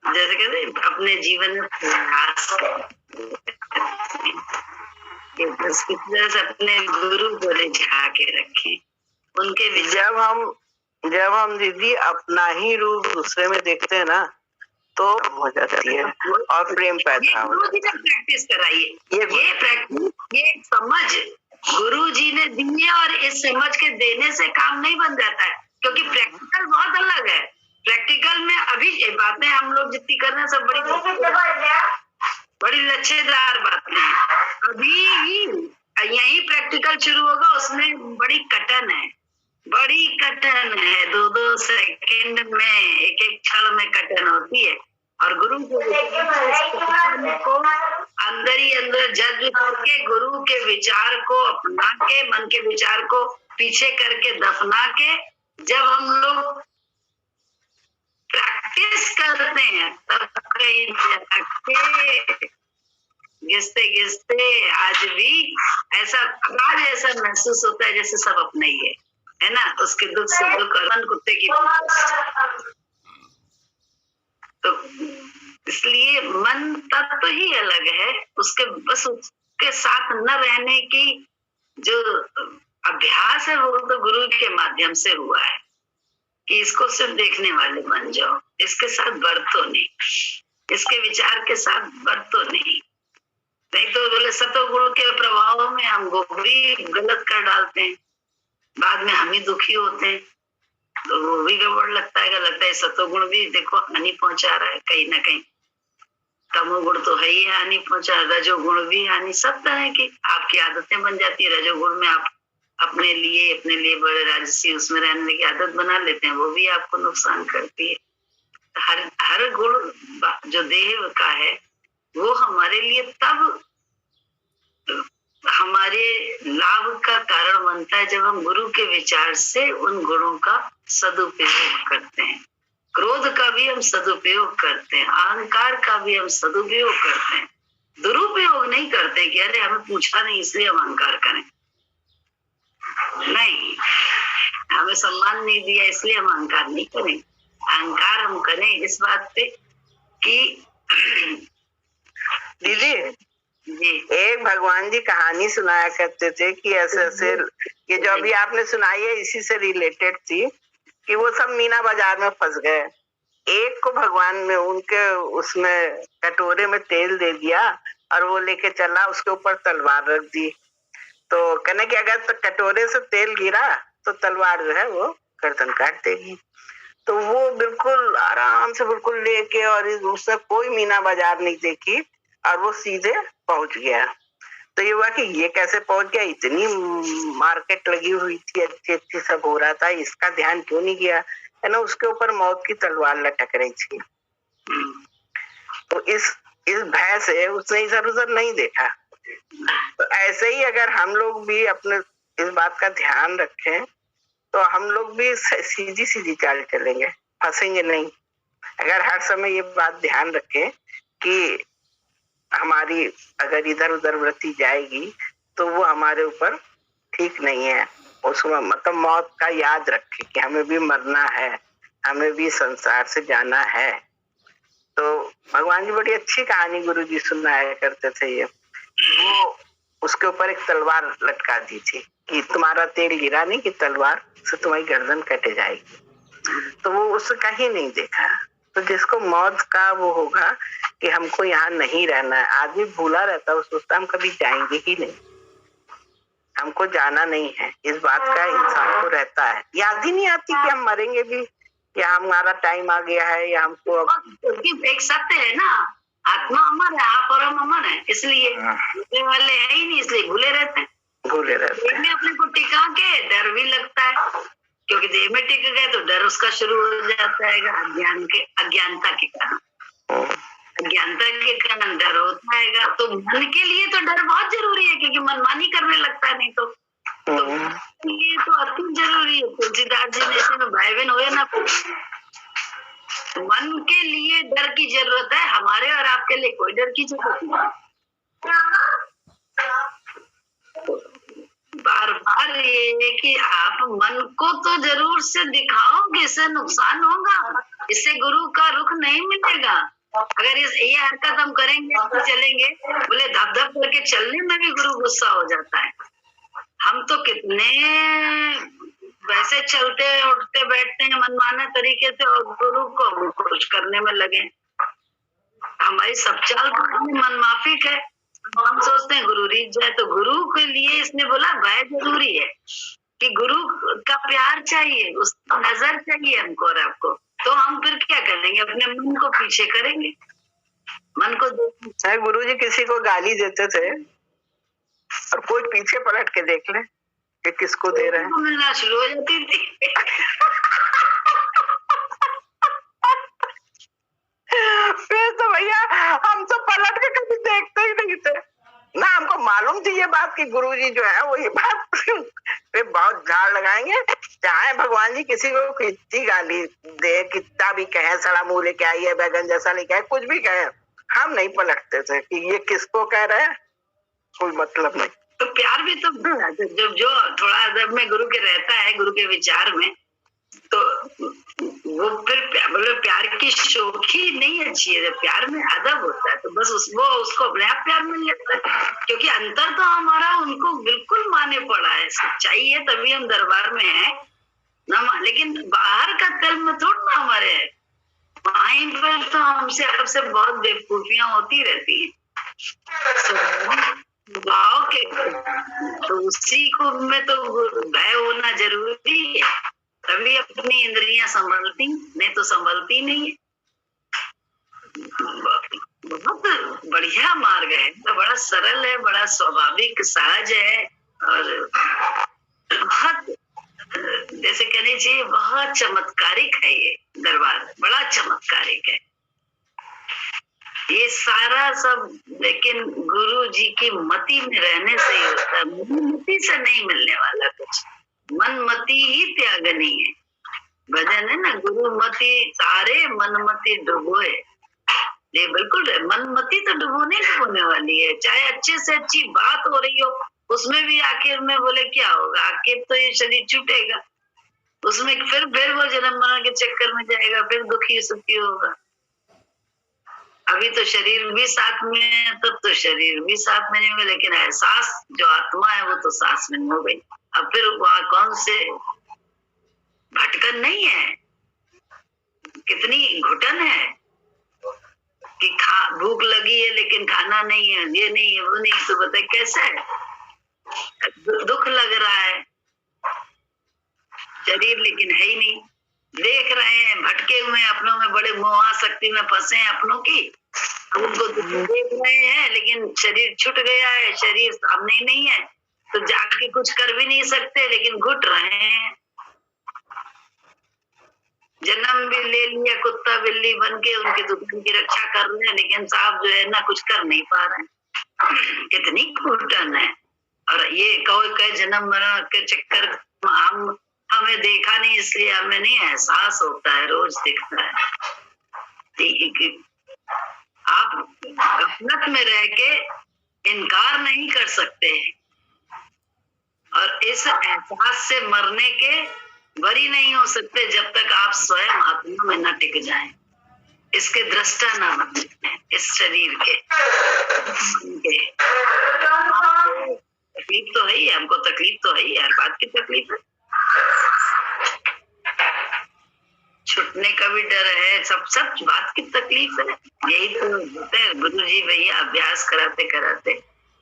जैसे कहते अपने जीवन में प्रयास कि बस किस अपने गुरु को रिझा के रखें, उनके विचार। जब हम दीदी अपना ही रूप दूसरे में देखते हैं ना तो हो जाती है और प्रेम पैदा हो गुरु जी ने प्रैक्टिस कराइए, ये प्रैक्टिस, ये समझ गुरु जी ने दी है, और इस समझ के देने से काम नहीं बन जाता है, क्योंकि प्रैक्टिकल बहुत अलग है। प्रैक्टिकल में अभी ये बातें हम लोग जितनी कर रहे हैं सब बड़ी लच्छेदार बातें हैं। अभी ही यही प्रैक्टिकल शुरू होगा, उसमें बड़ी कटन है, बड़ी कटन है। 2-2 सेकंड में, एक एक क्षण में कटन होती है। और गुरु को अंदर ही अंदर जज करके, गुरु के विचार को अपना के, मन के विचार को पीछे करके दफना के, जब हम लोग प्रैक्टिस करते हैं तब कहीं जाके घिसते घिसते आज भी ऐसा महसूस होता है जैसे सब अपने ही है ना। उसके दुख से दुख, और कुत्ते की। तो इसलिए मन तत्व ही अलग है, उसके बस उसके साथ न रहने की जो अभ्यास है वो तो गुरु के माध्यम से हुआ है कि इसको सिर्फ देखने वाले बन जाओ, इसके साथ बरतो नहीं, इसके विचार के साथ बरतो नहीं तो बोले सतोगुण के प्रभाव में हम भी गलत कर डालते हैं, बाद में हम ही दुखी होते हैं, तो वो भी गड़बड़ लगता है सतोगुण भी देखो हानि पहुंचा रहा है कहीं ना कहीं। तमोगुण तो है ही हानि पहुंचा, रजोगुण भी हानि, सब तरह की आपकी आदतें बन जाती है। रजोगुण में आप अपने लिए बड़े राजसी उसमें रहने की आदत बना लेते हैं, वो भी आपको नुकसान करती है। हर गुण जो देह का है वो हमारे लिए तब हमारे लाभ का कारण बनता है जब हम गुरु के विचार से उन गुणों का सदुपयोग करते हैं। क्रोध का भी हम सदुपयोग करते हैं, अहंकार का भी हम सदुपयोग करते हैं, दुरुपयोग नहीं करते कि अरे हमें पूछा नहीं इसलिए हम अहंकार करें, नहीं, हमें सम्मान नहीं दिया इसलिए हम अहंकार नहीं करें। अहंकार हम करें इस बात पे कि दीदी एक भगवान जी कहानी सुनाया करते थे कि ऐसे ऐसे, ये जो अभी आपने सुनाई है इसी से रिलेटेड थी कि वो सब मीना बाजार में फंस गए। एक को भगवान में उनके उसमें कटोरे में तेल दे दिया और वो लेके चला, उसके ऊपर तलवार रख दी। तो कहने कि अगर तो कटोरे से तेल गिरा तो तलवार जो है वो गर्दन काट देगी। तो वो बिल्कुल आराम से बिल्कुल लेके, और उससे कोई मीना बाजार नहीं देखी और वो सीधे पहुंच गया। तो ये हुआ कि ये कैसे पहुंच गया, इतनी मार्केट लगी हुई थी, अच्छी अच्छी सब हो रहा था, इसका ध्यान क्यों नहीं गया, है ना। उसके ऊपर मौत की तलवार लटक रही थी। तो इस भय से उसने इधर उधर नहीं देखा। तो ऐसे ही अगर हम लोग भी अपने इस बात का ध्यान रखें तो हम लोग भी सीधी सीधी चाल चलेंगे, फंसेंगे नहीं। अगर हर समय ये बात ध्यान रखें कि हमारी अगर इधर उधर वृत्ति जाएगी तो वो हमारे ऊपर ठीक नहीं है। उसमें मतलब मौत का याद रखें कि हमें भी मरना है, हमें भी संसार से जाना है। तो भगवान जी बड़ी अच्छी कहानी गुरु जी सुनाया करते थे। ये वो उसके ऊपर एक तलवार लटका दी थी कि तुम्हारा तेल गिरा नहीं कि तलवार से तुम्हारी गर्दन कटे जाएगी। तो वो उससे कहीं नहीं देखा। तो जिसको मौत का वो होगा कि हमको यहाँ नहीं रहना है, आदमी भूला रहता है, सोचता हम कभी जाएंगे ही नहीं, हमको जाना नहीं है, इस बात का इंसान को रहता है, याद ही नहीं आती कि हम मरेंगे भी या हमारा टाइम आ गया है या हमको। एक सत्य है ना, आत्मा अमर है, आप और हम अमर है, इसलिए वाले है ही नहीं, इसलिए भूले रहते हैं। में अपने को टिका के डर भी लगता है, क्योंकि देह में टिक गए तो डर उसका शुरू हो जाता है अज्ञानता के कारण। अज्ञानता के कारण डर होता है। तो मन के लिए तो डर बहुत जरूरी है, क्योंकि मनमानी करने लगता है नहीं तो ये तो अति जरूरी है। तुलसीदास जी ने इसमें भाई बहन हुए ना, मन के लिए डर की जरूरत है, हमारे और आपके लिए कोई डर की जरूरत नहीं। बार बार ये कि आप मन को तो जरूर से दिखाओ कि इससे नुकसान होगा, इससे गुरु का रुख नहीं मिलेगा, अगर ये हरकत हम करेंगे तो चलेंगे, बोले धप धप करके चलने में भी गुरु गुस्सा हो जाता है। हम तो कितने वैसे चलते उठते बैठते हैं मनमाना तरीके से और गुरु को खुश करने में लगे। हमारी सब चाल मनमाफिक है। हम सोचते हैं गुरु रीझ जाए, तो गुरु के लिए इसने बोला भय जरूरी है कि गुरु का प्यार चाहिए, उसकी नजर चाहिए हमको और आपको। तो हम फिर क्या करेंगे, अपने मन को पीछे करेंगे, मन को। गुरु जी किसी को गाली देते थे और कोई पीछे पलट के देख ले कि किसको दे रहे हैं, मिलना शुरू हो जाती थी। फिर तो भैया हम तो पलट के कभी देखते ही नहीं थे ना। हमको मालूम थी ये बात कि गुरुजी जो है वो ये बात पे बहुत झाड़ लगाएंगे। चाहे भगवान जी किसी को कितनी गाली दे, कितना भी कहे, सड़ा मुंह लेके आई है, बैगन जैसा नहीं कहे, कुछ भी कहे, हम नहीं पलटते थे कि ये किसको कह रहे हैं, कोई मतलब नहीं। तो प्यार भी तो जब जो थोड़ा अदब में गुरु के रहता है, गुरु के विचार में, तो वो फिर प्यार की शोखी नहीं अच्छी है। जब प्यार में अदब होता है तो बस उसको अपने आप प्यार मिल जाता है, क्योंकि अंतर तो हमारा उनको बिल्कुल माने पड़ा है। सच्चाई है तभी हम दरबार में है ना, लेकिन बाहर का कल्म थोड़ा ना हमारे है। वहीं पर तो हमसे आपसे बहुत बेवकूफियां होती रहती है भाव के, तो उसी को में तो भय होना जरूरी है, तभी अपनी इंद्रियां संभलती, नहीं तो संभलती नहीं है। बहुत बढ़िया मार्ग है, तो बड़ा सरल है, बड़ा स्वाभाविक सहज है, और बहुत जैसे कहनी चाहिए बहुत चमत्कारिक है ये दरबार, बड़ा चमत्कारिक है ये सारा सब। लेकिन गुरु जी की मति में रहने से ही होता है, मति से नहीं मिलने वाला कुछ। मनमति ही त्यागनी है, भजन है ना, गुरु मति सारे मनमति डुबोए। ये बिल्कुल है, मनमति तो डुबोने वाली है। चाहे अच्छे से अच्छी बात हो रही हो, उसमें भी आखिर में बोले क्या होगा, आखिर तो ये शरीर छूटेगा, उसमें फिर वो जन्म मरण के चक्कर में जाएगा, फिर दुखी सुखी होगा। अभी तो शरीर भी साथ में है, तब तो शरीर भी साथ में नहीं हुए, लेकिन एहसास जो आत्मा है वो तो साथ में हो गई। अब फिर वहां कौन से भटकन नहीं है, कितनी घुटन है कि भूख लगी है लेकिन खाना नहीं है, ये नहीं है, वो नहीं, तो बताए कैसे है, दुख लग रहा है, शरीर लेकिन है ही नहीं। देख रहे हैं भटके हुए अपनों में, बड़े मोहाशक्ति में फंसे हैं अपनों की, उनको देख रहे हैं लेकिन शरीर छूट गया है, शरीर सामने ही नहीं है, तो जाके कुछ कर भी नहीं सकते, लेकिन घुट रहे हैं। जन्म भी ले लिया कुत्ता बिल्ली बन के, उनके दुकान की रक्षा कर रहे हैं, लेकिन साहब जो है ना कुछ कर नहीं पा रहे हैं। कितनी घुटन है। और ये कई जन्म मरण के चक्कर हमें देखा नहीं, इसलिए हमें नहीं एहसास होता है, रोज दिखता है। आप गफलत में रह के इनकार नहीं कर सकते, और इस एहसास से मरने के बरी नहीं हो सकते जब तक आप स्वयं आत्मा में न टिक जाएं, इसके दृष्टा न बने, इस शरीर के। तकलीफ तो है ही, हमको तकलीफ तो है ही, हर बात की तकलीफ है, छूटने का भी डर है, सब बात की तकलीफ है। यही तो होते हैं गुरु जी भैया, अभ्यास कराते कराते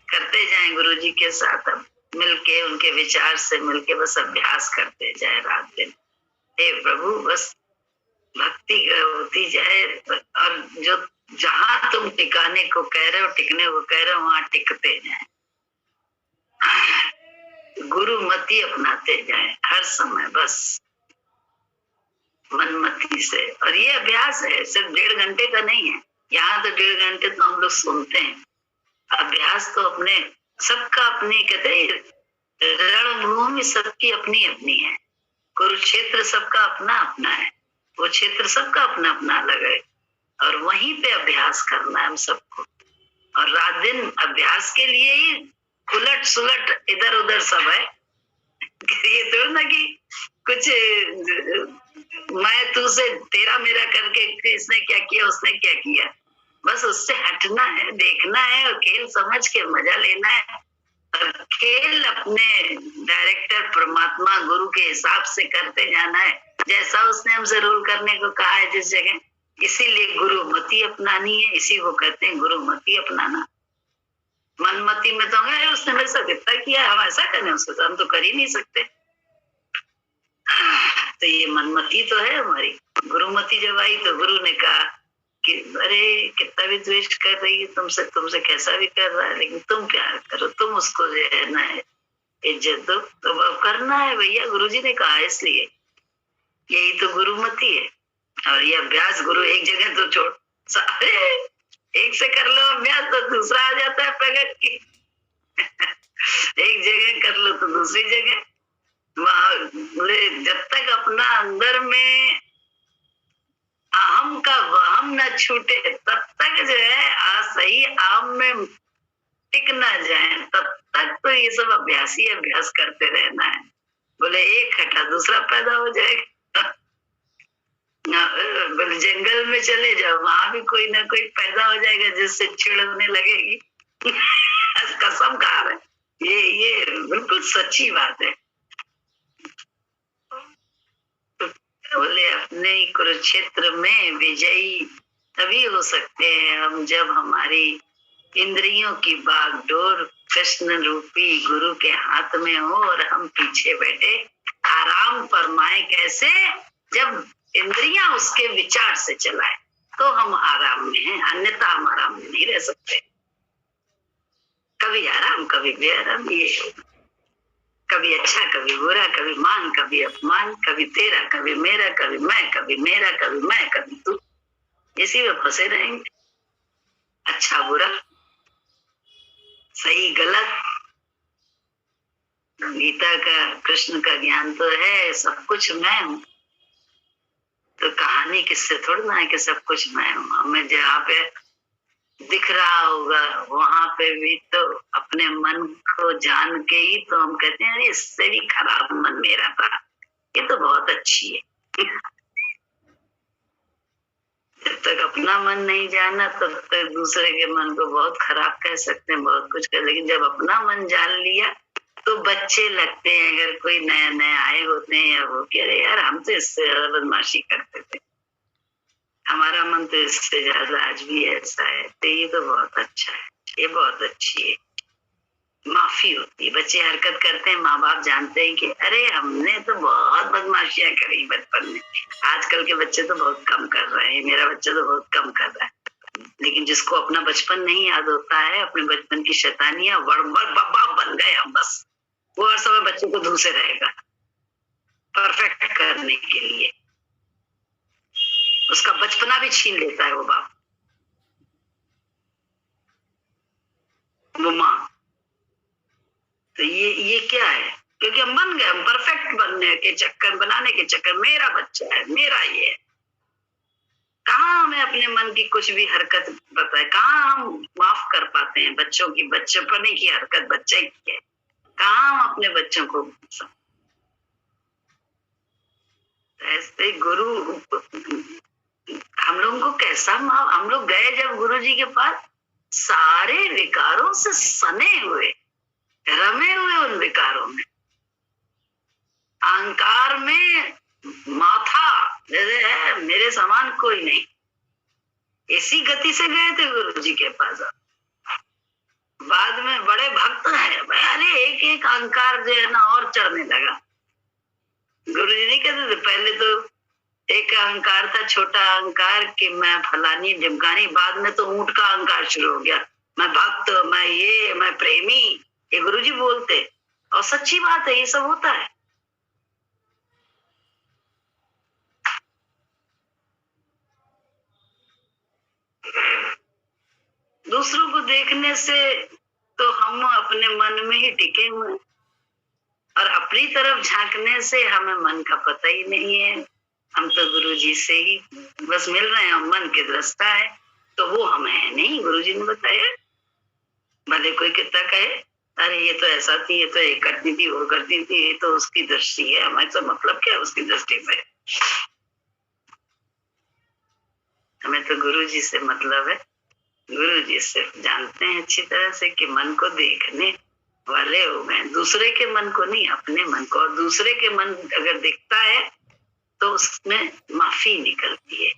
करते जाएं गुरु जी के साथ, अब मिलके उनके विचार से मिलके बस अभ्यास करते जाए रात दिन। हे प्रभु बस भक्ति होती जाए, और जो जहां तुम टिकाने को कह रहे हो, टिकने को कह रहे हो, वहां टिकते जाए, गुरु मति अपनाते जाए हर समय, बस मनमति से। और ये अभ्यास है, सिर्फ 1.5 घंटे का नहीं है। यहाँ तो 1.5 घंटे तो हम लोग सुनते हैं, अभ्यास तो अपने सबका अपनी, कहते रणभूमि सबकी अपनी अपनी है, कुरुक्षेत्र सबका अपना अपना है, वो क्षेत्र सबका अपना अपना अलग है, और वहीं पे अभ्यास करना है हम सबको। और रात दिन अभ्यास के लिए ही उलट सुलट इधर उधर सब है। ये तो ना कि कुछ मैं तू से तेरा मेरा करके इसने क्या किया उसने क्या किया, बस उससे हटना है, देखना है और खेल समझ के मजा लेना है। और खेल अपने डायरेक्टर परमात्मा गुरु के हिसाब से करते जाना है, जैसा उसने हमसे रूल करने को कहा है जिस जगह। इसीलिए गुरुमति अपनानी है, इसी को कहते हैं गुरुमति अपनाना। मनमति में तो है उसने मेरे साथ इतना किया, हम ऐसा करें उसके साथ, हम तो कर ही नहीं सकते। तो ये मनमति तो है हमारी। गुरुमति जब आई तो गुरु ने कहा कि अरे कितना भी द्वेष कर रही है तुमसे, तुमसे कैसा भी कर रहा है, लेकिन तुम प्यार करो, तुम उसको जो है ना इज्जत दो, तो करना है भैया। गुरुजी ने कहा, इसलिए यही तो गुरुमति है। और ये अभ्यास गुरु एक जगह तो छोड़, एक से कर लो अभ्यास तो दूसरा आ जाता है प्रगट की। एक जगह कर लो तो दूसरी जगह। बोले जब तक अपना अंदर में अहम का वहम न छूटे तब तक जो है सही आम में टिक न जाए, तब तक तो ये सब अभ्यास ही अभ्यास करते रहना है। बोले एक हटा दूसरा पैदा हो जाएगा। बोले जंगल में चले जाओ, वहां भी कोई ना कोई पैदा हो जाएगा जिससे चिड़ होने लगेगी। कसम खा रहे, ये बिल्कुल सच्ची बात है। बोले अपने कुरुक्षेत्र में विजयी तभी हो सकते हैं हम जब हमारी इंद्रियों की बागडोर कृष्ण रूपी गुरु के हाथ में हो और हम पीछे बैठे आराम फरमाए। कैसे? जब इंद्रियां उसके विचार से चलाए तो हम आराम में हैं, अन्यथा हम आराम में नहीं रह सकते। कभी आराम कभी बेआराम, ये कभी अच्छा कभी बुरा, कभी मान कभी अपमान, कभी तेरा कभी मेरा, कभी मैं कभी मेरा, कभी मैं कभी तू, इसी में फंसे रहेंगे। अच्छा बुरा, सही गलत। गीता का कृष्ण का ज्ञान तो है सब कुछ मैं हूँ, तो कहानी किससे थोड़ी ना है कि सब कुछ मैं हूँ। हमें जहाँ पे दिख रहा होगा वहां पे भी तो अपने मन को जान के ही तो हम कहते हैं अरे इससे भी खराब मन मेरा था, ये तो बहुत अच्छी है। जब तक अपना मन नहीं जाना तब तक दूसरे के मन को बहुत खराब कह सकते हैं, बहुत कुछ कर, लेकिन जब अपना मन जान लिया तो बच्चे लगते हैं। अगर कोई नया नया आए होते हैं या वो कह रहे यार हम तो इससे ज्यादा बदमाशी करते थे, हमारा मन तो इससे ज्यादा आज भी ऐसा है, तो ये तो बहुत अच्छा है, ये बहुत अच्छी है। माफी होती है, बच्चे हरकत करते हैं, माँ बाप जानते हैं कि अरे हमने तो बहुत बदमाशियां करी बचपन में। आजकल के बच्चे तो बहुत कम कर रहे हैं, मेरा बच्चा तो बहुत कम कर रहा है, लेकिन जिसको अपना बचपन नहीं याद होता है, अपने बचपन की शैतानियां बाप बन गए हम, बस वो हर समय बच्चे को धूसे रहेगा परफेक्ट करने के लिए, उसका बचपना भी छीन लेता है वो बाप, वो माँ। तो ये क्या है? क्योंकि हम बन गए, हम परफेक्ट बनने के चक्कर, बनाने के चक्कर, मेरा बच्चा है, मेरा ये है। कहाँ हमें अपने मन की कुछ भी हरकत बताए, कहाँ हम माफ कर पाते हैं बच्चों की बच्चेपने की हरकत बच्चे की है, कहाँ हम अपने बच्चों को। ऐसे गुरु हम लोगों को कैसा, हम लोग गए जब गुरु जी के पास, सारे विकारों से सने हुए, रमे हुए उन विकारों में, अहंकार में माथा जैसे है मेरे समान कोई नहीं, इसी गति से गए थे गुरु जी के पास। बाद में बड़े भक्त हैं, अरे एक एक अहंकार जो है ना और चढ़ने लगा। गुरु जी नहीं कहते थे, पहले तो एक अहंकार था, छोटा अहंकार कि मैं फलानी ढिमकानी, बाद में तो ऊंट का अहंकार शुरू हो गया, मैं भक्त, मैं प्रेमी, ये गुरुजी बोलते। और सच्ची बात है, ये सब होता है। दूसरों को देखने से तो हम अपने मन में ही टिके हुए हैं, और अपनी तरफ झांकने से हमें मन का पता ही नहीं है। हम तो गुरुजी से ही बस मिल रहे हैं, हम मन के दृष्टा है, तो वो हम है नहीं, गुरुजी ने बताया। भले कोई कितना कहे अरे ये तो ऐसा थी, ये तो ये करती थी, वो करती थी, ये तो उसकी दृष्टि है, हमें तो मतलब क्या उसकी दृष्टि से। हमें तो गुरु जी से मतलब है, गुरु जी सिर्फ जानते हैं अच्छी तरह से कि मन को देखने वाले हो गए, दूसरे के मन को नहीं, अपने मन को। और दूसरे के मन अगर दिखता है तो उसमें माफी निकलती है,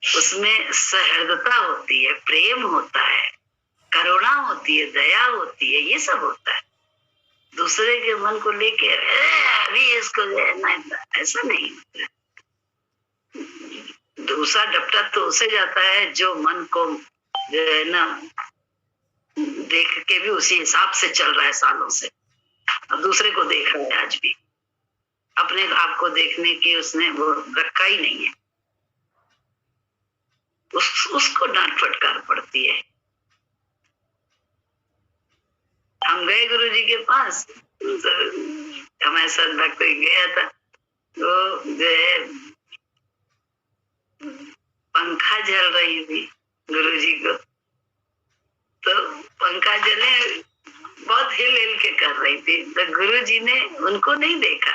उसमें सहृदता होती है, प्रेम होता है, करुणा होती है, दया होती है, ये सब होता है। दूसरे के मन को लेके अभी इसको ऐसा नहीं होता। दूसरा डपटा तो उसे जाता है जो मन को जो है ना देख के भी उसी हिसाब से चल रहा है सालों से, अब दूसरे को देख रहा है। आज भी अपने आप को देखने की उसने वो रखा ही नहीं है, उसको डांट फटकार पड़ती है। हम गए गुरु जी के पास, हमारे साथ भक्त गया था, तो जो है पंखा जल रही थी गुरु जी को, तो पंखा जले बहुत हिल हिल के कर रही थी, तो गुरु जी ने उनको नहीं देखा,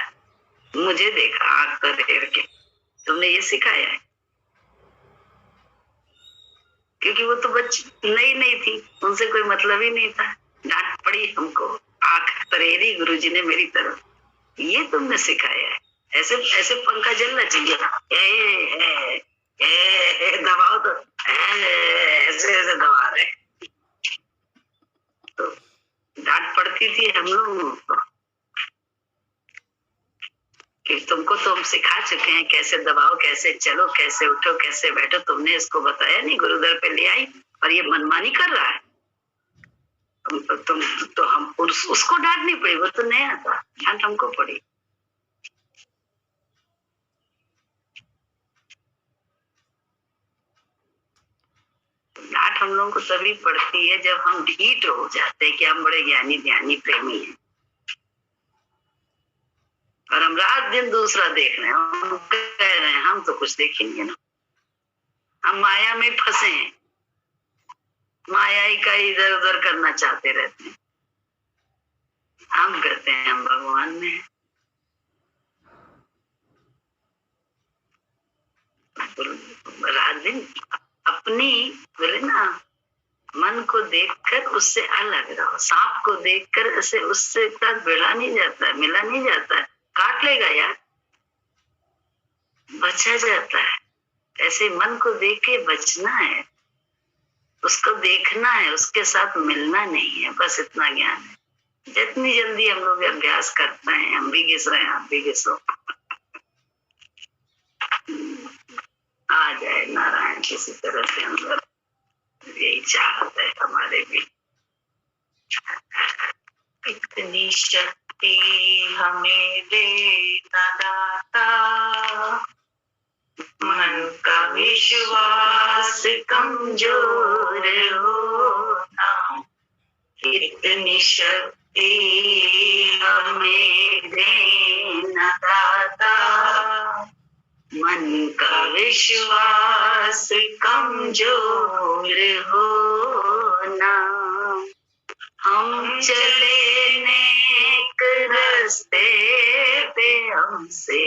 मुझे देखा आंख पर फेर के, तुमने ये सिखाया है। क्योंकि वो तो नई नहीं थी, उनसे कोई मतलब ही नहीं था। डांट पड़ी हमको, आंख तरेरी गुरु जी ने मेरी तरफ, ये तुमने सिखाया है, ऐसे ऐसे पंखा जलना चाहिए, दबाओ तो ऐसे ऐसे दबा रहे। तो डांट पड़ती थी हम लोग कि तुमको तो हम सिखा चुके हैं कैसे दबाओ, कैसे चलो, कैसे उठो, कैसे बैठो, तुमने इसको बताया नहीं, गुरुदर पे ले आई और ये मनमानी कर रहा है। तुम तो हम उसको डांटनी पड़ी, वो तो नया था, डांट हमको पड़ी। डांट हम लोगों को तभी पड़ती है जब हम ढीठ हो जाते हैं कि हम बड़े ज्ञानी ध्यानी प्रेमी हैं और हम रात दिन दूसरा देख रहे हैं, हम कह रहे हैं हम तो कुछ देखेंगे ना, हम माया में फंसे हैं, माया ही का इधर उधर करना चाहते रहते हैं। हम कहते हैं हम भगवान में हैं। रात दिन अपनी बोले ना मन को देखकर उससे अलग रहो। सांप को देखकर उससे इतना भिड़ा नहीं जाता है, मिला नहीं जाता है, काट लेगा यार, बचा जाता है। ऐसे मन को देख के बचना है, उसको देखना है, उसके साथ मिलना नहीं है, बस इतना ज्ञान है। जितनी जल्दी हम लोग अभ्यास करते हैं, हम भी घिस रहे हैं, आप भी घिसो, आ जाए नारायण किसी तरह से अंदर, यही चाहत है हमारे भी। इतनी शक्ति हमें दे दाता, मन का विश्वास कमजोर होना। इतनी शक्ति हमें देना दाता, मन का विश्वास कमजोर होना। हम चले नेक रास्ते पे, हमसे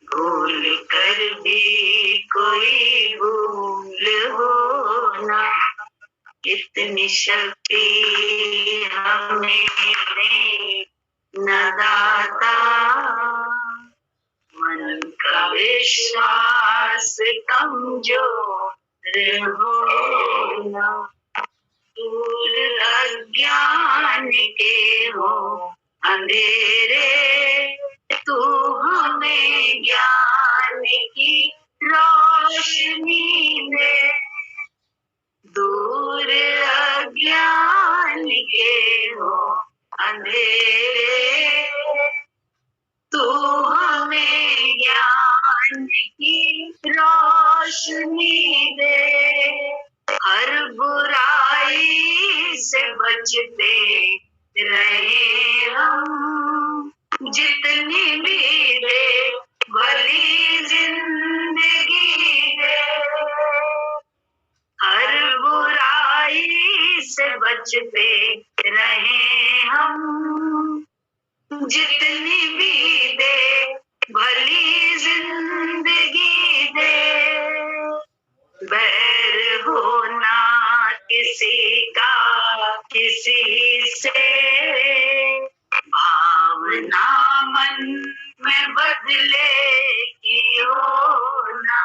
भूल कर भी कोई भूल होना। इतनी शक्ति हमें न दाता, मन का विश्वास कमजोर होना। दूर अज्ञान के हो अंधेरे, तू हमें ज्ञान की रोशनी दे। दूर अज्ञान के हो अंधेरे, तू हमें ज्ञान की रोशनी दे। हर बुराई से बचते रहे हम, जितनी भी दे भली जिंदगी दे। हर बुराई से बचते रहे हम, जितनी भी दे भली जिंदगी दे। वैर होना किसी का किसी से, भावना मन में बदले की होना,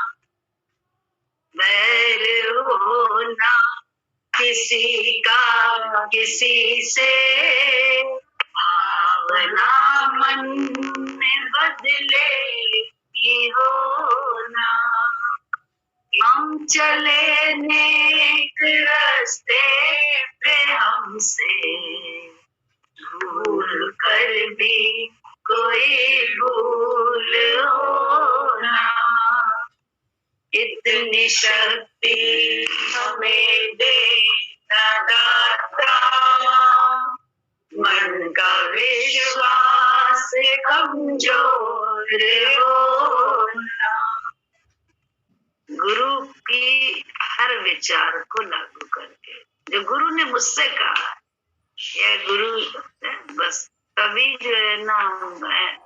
वैर होना किसी का किसी से, भावना मन में बदले की होना। हम चले नेक रास्ते पे हमसे भूल कर भी कोई भूल होना, इतनी शक्ति हमें देता दाता, मन का विश्वास कमजोर होना। गुरु की हर विचार को लागू करके, जो गुरु ने मुझसे कहा, यह गुरु बस तभी जो है ना,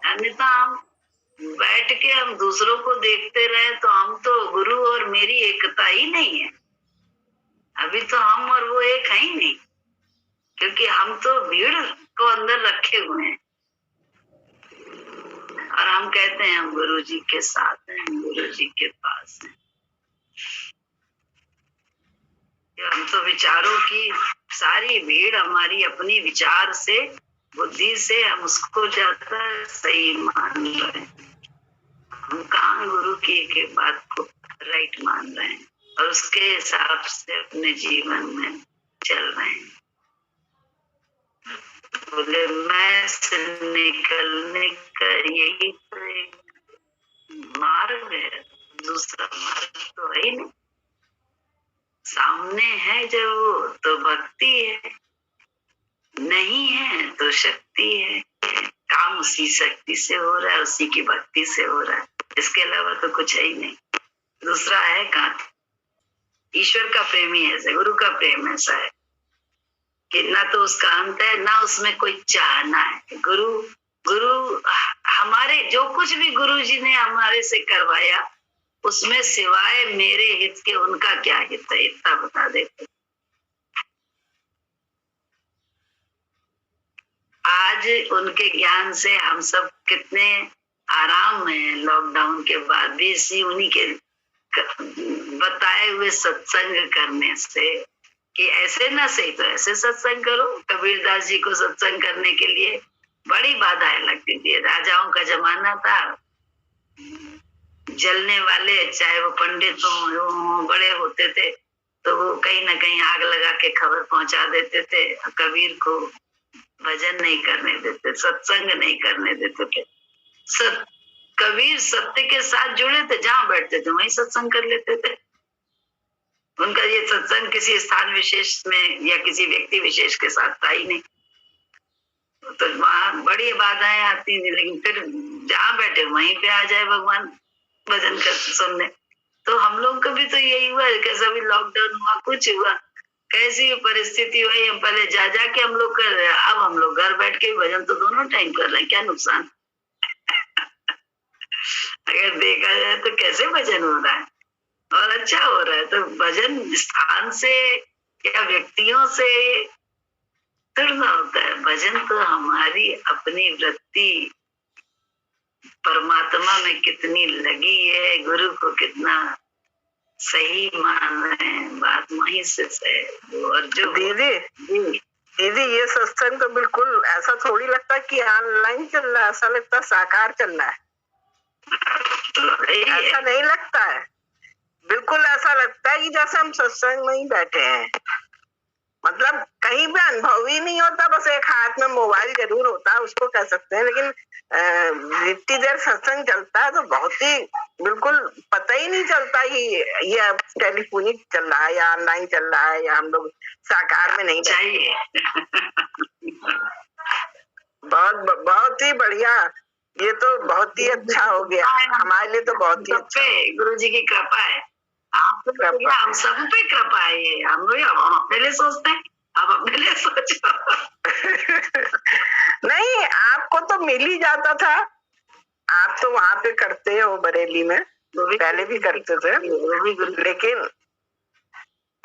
अन्यथा हम बैठ के हम दूसरों को देखते रहे तो हम तो गुरु और मेरी एकता ही नहीं है। अभी तो हम और वो एक है ही नहीं, क्योंकि हम तो भीड़ को अंदर रखे हुए हैं और हम कहते हैं हम गुरु जी के साथ हैं, हम गुरु जी के पास हैं। हम तो विचारों की सारी भीड़ हमारी अपनी विचार से, बुद्धि से हम उसको ज्यादा सही मान रहे हैं। हम कहाँ गुरु की एक बात को राइट मान रहे हैं और उसके हिसाब से अपने जीवन में चल रहे हैं। बोले मैं से निकलने का यही तो एक मार्ग है, दूसरा मार्ग तो है ही नहीं। सामने है जो तो भक्ति है, नहीं है तो शक्ति है। काम उसी शक्ति से हो रहा है, उसी की भक्ति से हो रहा है, इसके अलावा तो कुछ है ही नहीं। दूसरा है कहाँ? ईश्वर का प्रेम ही ऐसा, गुरु का प्रेम ऐसा है कि ना तो उसका अंत है, ना उसमें कोई चाहना है। गुरु हमारे जो कुछ भी गुरु जी ने हमारे से करवाया, उसमें सिवाय मेरे हित के उनका क्या हित है, इतना बता देते। आज उनके ज्ञान से हम सब कितने आराम में हैं। लॉकडाउन के बाद भी इसी उन्हीं के बताए हुए सत्संग करने से कि ऐसे ना सही तो ऐसे सत्संग करो। कबीरदास जी को सत्संग करने के लिए बड़ी बाधाएं लगती थी। राजाओं का जमाना था, जलने वाले चाहे वो पंडित हो, बड़े होते थे तो वो कहीं ना कहीं आग लगा के खबर पहुंचा देते थे। कबीर को भजन नहीं करने देते, सत्संग नहीं करने देते थे। कबीर सत्य के साथ जुड़े थे, जहां बैठते थे वहीं सत्संग कर लेते थे। उनका ये सत्संग किसी स्थान विशेष में या किसी व्यक्ति विशेष के साथ था ही नहीं। तो वहां बड़ी बाधाएं आती थी, लेकिन फिर जहां बैठे वहीं पे आ जाए भगवान भजन कर सुनने। तो हम लोग को भी तो यही हुआ, कैसा भी लॉकडाउन हुआ, कुछ हुआ, कैसी परिस्थिति हुई, हम पहले जा के हम लोग कर रहे हैं, अब हम लोग घर बैठ के भजन तो दोनों टाइम कर रहे हैं, क्या नुकसान? अगर देखा जाए तो कैसे भजन हो रहा है और अच्छा हो रहा है। तो भजन स्थान से या व्यक्तियों से तुड़ना होता है। भजन तो हमारी अपनी वृत्ति परमात्मा में कितनी लगी है, गुरु को कितना सही मान रहे हैं, बात वहीं से और जो दीदी ये सत्संग तो बिल्कुल ऐसा थोड़ी लगता कि ऑनलाइन चल रहा है, ऐसा लगता साकार चल रहा है। ऐसा नहीं लगता है, बिल्कुल ऐसा लगता है कि जैसे हम सत्संग में ही बैठे हैं। मतलब कहीं भी अनुभव ही नहीं होता, बस एक हाथ में मोबाइल जरूर होता है, उसको कह सकते हैं, लेकिन जितनी देर सत्संग चलता है तो बहुत ही बिल्कुल पता ही नहीं चलता कि ये अब टेलीफोनिक चल रहा है या ऑनलाइन चल रहा है या हम लोग साकार में नहीं चाहिए। बहुत ही बढ़िया, ये तो बहुत ही अच्छा हो गया हमारे लिए, तो बहुत ही अच्छा। गुरु जी की कृपा है, आप तो हम सब पे कृपा है। ये हम लोग अपने लिए सोचते हैं, आप अपने लिए सोचो। नहीं, आपको तो मिल ही जाता था, आप तो वहां पे करते हो बरेली में, पहले भी करते थे,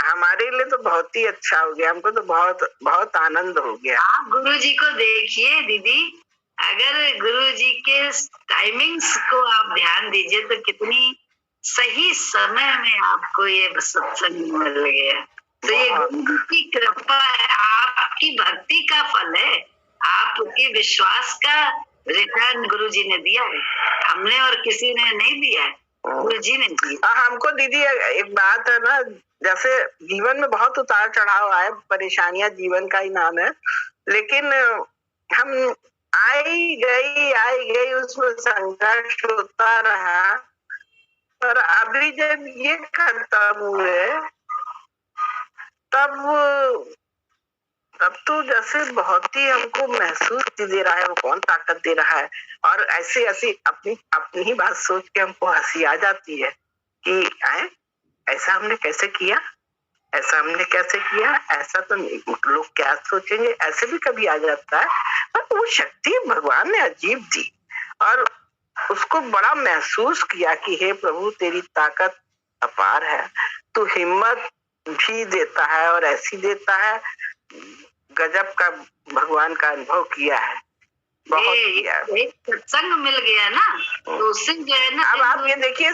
हमारे लिए तो बहुत ही अच्छा हो गया, हमको तो बहुत बहुत आनंद हो गया। आप गुरु जी को देखिए दीदी, अगर गुरु जी के टाइमिंग्स को आप ध्यान दीजिए तो कितनी सही समय में आपको ये सत्संग मिल गया। तो ये गुरु जी की कृपा है, आपकी भक्ति का फल है, आपके विश्वास का रिटर्न गुरु जी ने दिया है, हमने और किसी ने नहीं दिया है, गुरु जी ने दिया। हमको दीदी एक बात है ना, जैसे जीवन में बहुत उतार चढ़ाव आए, परेशानियां जीवन का ही नाम है, लेकिन हम आई गई उसमें संघर्ष होता रहा। पर अभी जब ये खत्म हुए तब तो जैसे बहुत ही हमको महसूस दे रहा है वो कौन ताकत दे रहा है। और ऐसी ऐसी अपनी ही बात सोच के हमको हंसी आ जाती है कि ऐसा हमने कैसे किया, ऐसा हमने कैसे किया, ऐसा तो लोग क्या सोचेंगे, ऐसे भी कभी आ जाता है। पर वो शक्ति भगवान ने अजीब दी और उसको बड़ा महसूस किया कि हे प्रभु तेरी ताकत अपार है, तू हिम्मत भी देता है और ऐसी देता है, गजब का भगवान का अनुभव किया है, बहुत किया। एक सत्संग मिल गया ना तो उससे जो है ना, अब आप ये देखिए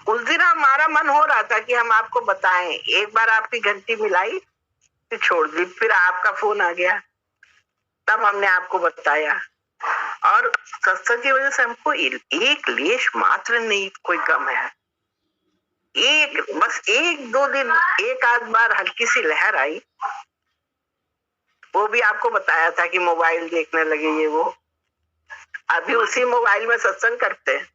उस दिन हमारा मन हो रहा था कि हम आपको बताएं, एक बार आपकी घंटी मिलाई फिर छोड़ दी, फिर आपका फोन आ गया तब हमने आपको बताया। और सत्संग की वजह से हमको एक लेश मात्र नहीं कोई गम है। बस एक दो दिन एक आध बार हल्की सी लहर आई, वो भी आपको बताया था कि मोबाइल देखने लगे ये वो, अभी उसी मोबाइल में सत्संग करते हैं।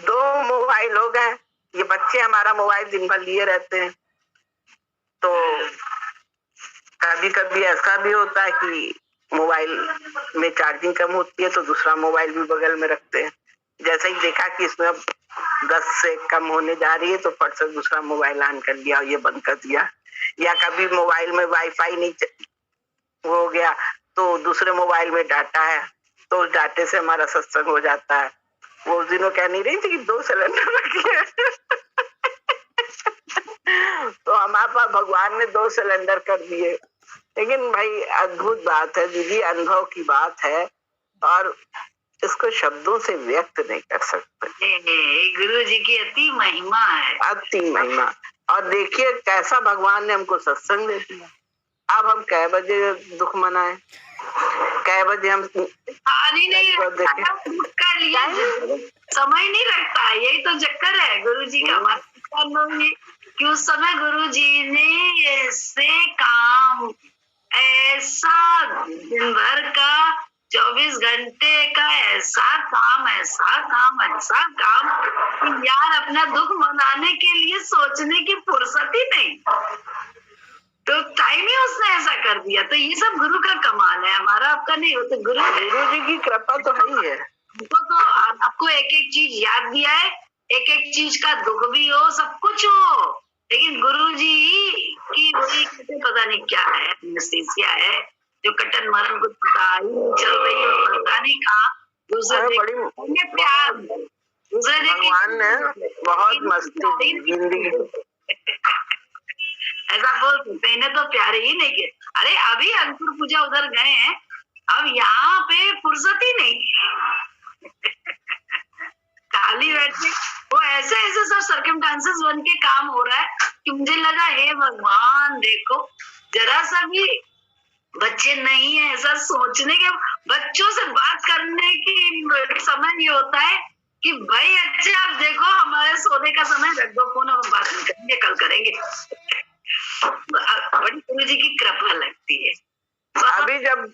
दो मोबाइल हो गए, ये बच्चे हमारा मोबाइल दिन भर लिए रहते हैं। तो कभी कभी ऐसा भी होता है कि मोबाइल में चार्जिंग कम होती है तो दूसरा मोबाइल भी बगल में रखते हैं। जैसे ही देखा कि इसमें अब 10 से कम होने जा रही है तो फट से दूसरा मोबाइल ऑन कर दिया और ये बंद कर दिया। या कभी मोबाइल में वाईफाई नहीं हो गया तो दूसरे मोबाइल में डाटा है तो उस डाटे से हमारा सत्संग हो जाता है। वो उस दिन वो कह नहीं रही थी कि 2 सिलेंडर रखिए। तो हमारे पास भगवान ने 2 सिलेंडर कर दिए। लेकिन भाई अद्भुत बात है दीदी, अनुभव की बात है और इसको शब्दों से व्यक्त नहीं कर सकते। गुरु जी की अति महिमा है, अति महिमा। और देखिए कैसा भगवान ने हमको सत्संग दे दिया। अब हम कै बजे दुख मनाए, कै बजे हम नहीं कर लिया, समय नहीं लगता है, यही तो चक्कर है गुरु जी का। कि उस समय गुरु जी ने ऐसे काम, ऐसा दिन भर का 24 घंटे का ऐसा काम कि यार अपना दुख मनाने के लिए सोचने की फुर्सत ही नहीं, तो टाइम ही उसने ऐसा कर दिया। तो ये सब गुरु का कमाल है, हमारा आपका नहीं हो। तो गुरु जी की कृपा तो है ही है। तो आपको एक एक चीज याद भी आए, एक एक चीज का दुख भी हो, सब कुछ हो, लेकिन गुरु जी की वही पता नहीं क्या है, एनेस्थीसिया है जो कटन मरण कुछ पता ही चल रही है, पता नहीं कहाँ। दूसरे प्यार, दूसरे भगवान ने बहुत मस्ती जिंदगी ऐसा बोल सकते, इन्हें तो प्यारे ही नहीं किए। अरे अभी अंकुर पूजा उधर गए हैं, अब यहाँ पे फुर्सत ही नहीं। खाली बैठे, वो ऐसे ऐसे सब सर्कमस्टांसेस बन के काम हो रहा है कि मुझे लगा हे भगवान देखो, जरा सा भी बच्चे नहीं है ऐसा सोचने के, बच्चों से बात करने की समय ये होता है कि भाई अच्छा आप देखो हमारे सोने का समय, रख दो फोन, हम बात नहीं करेंगे, कल करेंगे। बड़ी गुरु जी की कृपा लगती है। अभी जब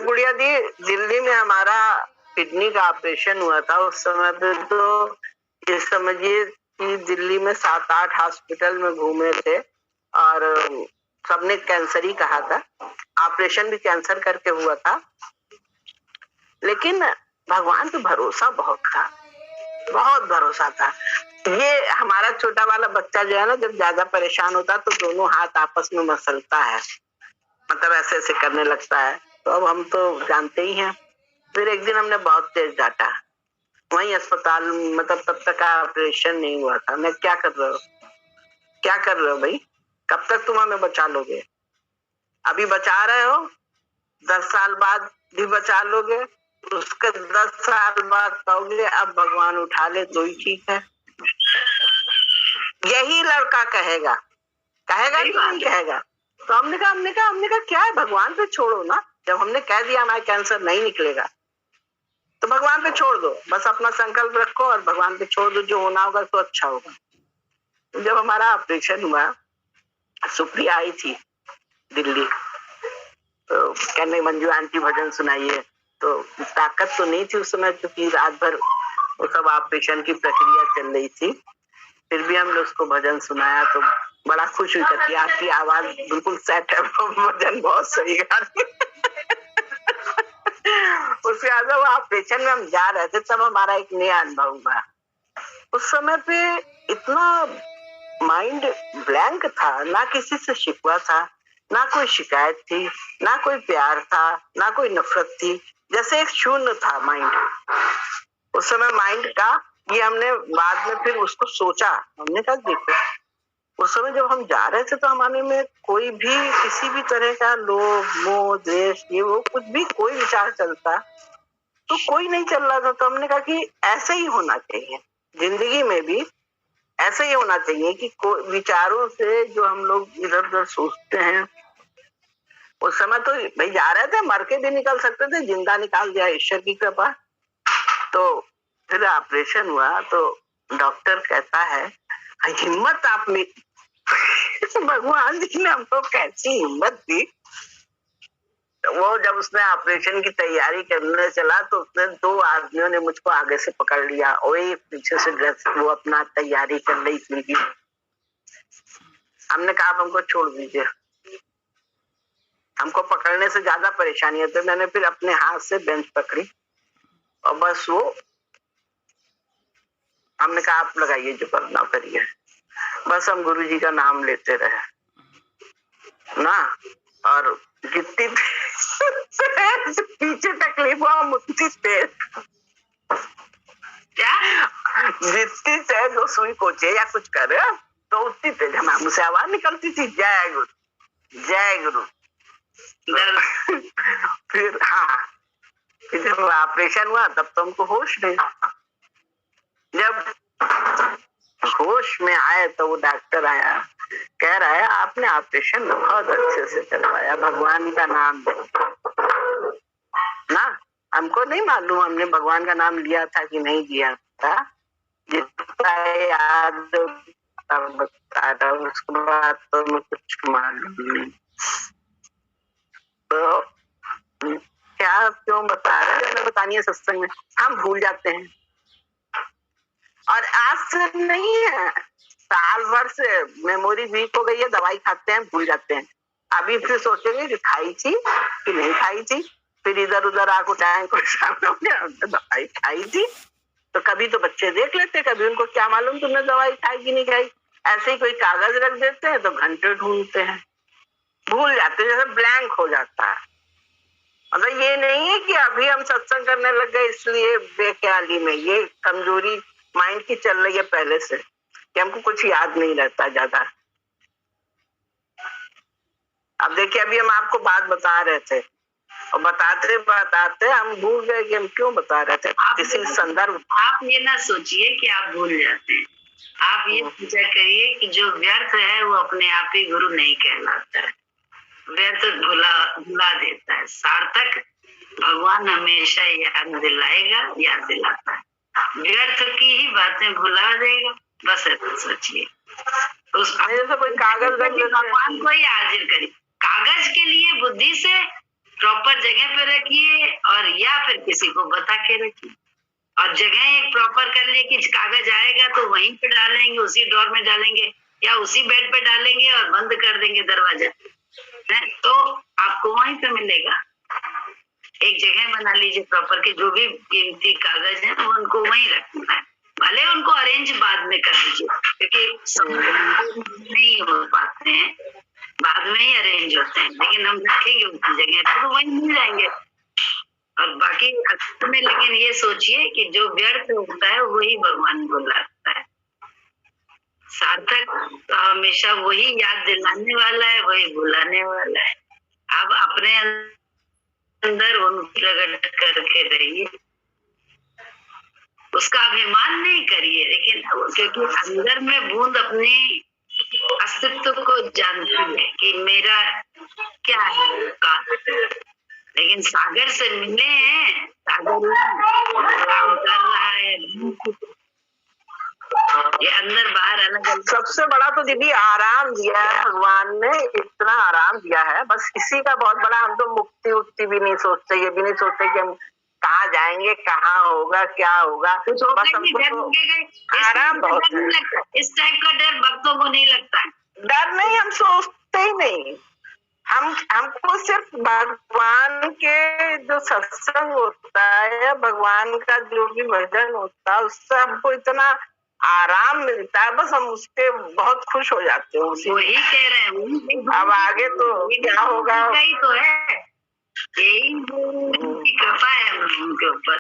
गुड़िया दी दिल्ली में हमारा किडनी का ऑपरेशन हुआ था, उस समय पे तो ये समझिए कि दिल्ली में 7-8 हॉस्पिटल में घूमे थे और सबने कैंसर ही कहा था। ऑपरेशन भी कैंसर करके हुआ था, लेकिन भगवान पे भरोसा बहुत था, बहुत भरोसा था। ये हमारा छोटा वाला बच्चा जो है ना, जब ज्यादा परेशान होता है तो दोनों हाथ आपस में मसलता है, मतलब ऐसे ऐसे करने लगता है। तो अब हम तो जानते ही हैं। फिर एक दिन हमने बहुत तेज डांटा, वहीं अस्पताल, मतलब तब तक ऑपरेशन नहीं हुआ था। मैं क्या कर रहा हूँ, क्या कर रहे हो भाई? कब तक तुम हमें बचा लोगे? अभी बचा रहे हो, 10 साल बाद भी बचा लोगे, उसके 10 साल बाद कहोगे अब भगवान उठा ले तो ही ठीक है। यही लड़का कहेगा कि नहीं कहेगा? तो हमने कहा क्या है, भगवान पे छोड़ो ना। जब हमने कह दिया हमारा कैंसर नहीं निकलेगा तो भगवान पे छोड़ दो, बस अपना संकल्प रखो और भगवान पे छोड़ दो, जो होना होगा तो अच्छा होगा। जब हमारा ऑपरेशन हुआ, सुप्रिया आई थी दिल्ली, तो कहने मंजू आंटी भजन सुनाइए, तो ताकत तो नहीं थी उस समय क्योंकि रात भर वो सब ऑपरेशन की प्रक्रिया चल रही थी। फिर भी हमने उसको भजन सुनाया तो बड़ा खुश हुई कि आपकी आवाज बिल्कुल सेट है, भजन बहुत सही गा रही। उसके बाद वो ऑपरेशन में हम जा रहे थे, तब हमारा एक नया अनुभव हुआ। उस समय पे इतना माइंड ब्लैंक था, ना किसी से शिकवा था, ना कोई शिकायत थी, ना कोई प्यार था, ना कोई नफरत थी, जैसे एक शून्य था माइंड उस समय माइंड का। ये हमने बाद में फिर उसको सोचा, हमने कहा देखो उस समय जब हम जा रहे थे तो हमारे में कोई भी किसी भी तरह का लोभ मोह द्वेष ये वो कुछ भी कोई विचार चलता तो कोई नहीं चल रहा था। तो हमने कहा कि ऐसे ही होना चाहिए जिंदगी में भी, ऐसे ही होना चाहिए कि विचारों से जो हम लोग इधर उधर सोचते हैं। उस समय तो भाई जा रहे थे, मर के भी निकल सकते थे, जिंदा निकाल दिया ईश्वर की कृपा। तो फिर ऑपरेशन हुआ तो डॉक्टर कहता है हिम्मत आप में भगवान जी ने हमको कैसी हिम्मत दी। वो जब उसने ऑपरेशन की तैयारी करने चला तो उसने 2 आदमियों ने मुझको आगे से पकड़ लिया और एक पीछे से ड्रेस वो अपना तैयारी कर रही थी। हमने कहा आप हमको छोड़ दीजिए, हमको पकड़ने से ज्यादा परेशानी है। तो मैंने फिर अपने हाथ से बेंच पकड़ी और बस वो हमने कहा आप लगाइए जो करना करिए। बस हम गुरु जी का नाम लेते रहे ना, और जितनी पीछे तकलीफ हुआ हम उतनी तेज जितनी तेज वो सुई कोचे या कुछ करे तो उतनी तेज हमारे मुंह से आवाज निकलती थी, जय गुरु जय गुरु। फिर हाँ, फिर जब ऑपरेशन हुआ तब तो हमको होश नहीं। जब होश में आए तो वो डॉक्टर आया, कह रहा है आपने ऑपरेशन बहुत अच्छे से करवाया, भगवान का नाम ना। हमको नहीं मालूम हमने भगवान का नाम लिया था कि नहीं लिया था, जितना याद बता रहा हूँ उसके बाद तो मैं कुछ मालूम नहीं। तो क्या क्यों बता रहे हैं, बतानी है सत्संग में, हम भूल जाते हैं। और आज से नहीं है, साल भर से मेमोरी वीक हो गई है, दवाई खाते हैं भूल जाते हैं। अभी फिर सोचेंगे कि खाई थी कि नहीं खाई थी, फिर इधर उधर आग उठाएं कोई सामने दवाई खाई थी। तो कभी तो बच्चे देख लेते, कभी उनको क्या मालूम तुमने दवाई खाई कि नहीं खाई। ऐसे ही कोई कागज रख देते हैं तो घंटे ढूंढते हैं, भूल जाते हैं, जैसे ब्लैंक हो जाता है। मतलब ये नहीं है कि अभी हम सत्संग करने लग गए इसलिए बेख्याली में, ये कमजोरी माइंड की चल रही है पहले से कि हमको कुछ याद नहीं रहता ज्यादा। अब देखिए अभी हम आपको बात बता रहे थे और बताते बताते हम भूल गए कि हम क्यों बता रहे थे किसी संदर्भ। आप ये ना सोचिए कि आप भूल जाते हैं, आप ये सोचा करिए कि जो व्यर्थ है वो अपने आप ही गुरु नहीं कहलाता है, व्यर्थ भुला देता है। सार्थक भगवान हमेशा याद दिलाएगा, याद दिलाता है, व्यर्थ की ही बातें भुला देगा। बस ऐसा सोचिए, उस कोई कागज भगवान को ही हाजिर करिए। कागज के लिए बुद्धि से प्रॉपर जगह पे रखिए और या फिर किसी को बता के रखिए, और जगह एक प्रॉपर कर लिए कि कागज आएगा तो वहीं पे डालेंगे, उसी ड्रॉर में डालेंगे या उसी बेड पे डालेंगे और बंद कर देंगे दरवाजा, तो आपको वहीं पे मिलेगा। एक जगह बना लीजिए प्रॉपर के जो भी कीमती कागज है वो उनको वहीं रखना है, भले उनको अरेंज बाद में कर लीजिए क्योंकि नहीं हो पाते हैं, बाद में ही अरेंज होते हैं, लेकिन हम रखेंगे उनकी जगह तो वहीं मिल जाएंगे। और बाकी में लेकिन ये सोचिए कि जो व्यर्थ होता है वही भगवान को लगता है। सार्थक तो हमेशा वही याद दिलाने वाला है, वही भुलाने वाला है। आप अपने अंदर उनको प्रकट करके रहिए, उसका अभिमान नहीं करिए, लेकिन क्योंकि अंदर में बूंद अपनी अस्तित्व को जानती है कि मेरा क्या है का। लेकिन सागर से मिले हैं, सागर काम कर रहा है, ये अंदर बाहर अलग अलग। सबसे बड़ा तो दीदी आराम दिया है भगवान ने, इतना आराम दिया है, बस इसी का बहुत बड़ा। हम तो मुक्ति उक्ति भी नहीं सोचते, ये भी नहीं सोचते कि हम कहाँ जाएंगे, कहाँ होगा, क्या होगा, बस हमको तो आराम बहुत है। इस टाइप का डर भक्तों को नहीं लगता है। डर नहीं, हम सोचते ही नहीं। हमको सिर्फ भगवान के जो सत्संग होता है, भगवान का जो भी भजन होता है, उससे हमको इतना आराम मिलता है, बस हम उसके बहुत खुश हो जाते हैं। वही कह रहे हैं, अब आगे तो क्या होगा, यही तो है, यही की कृपा है उनके ऊपर।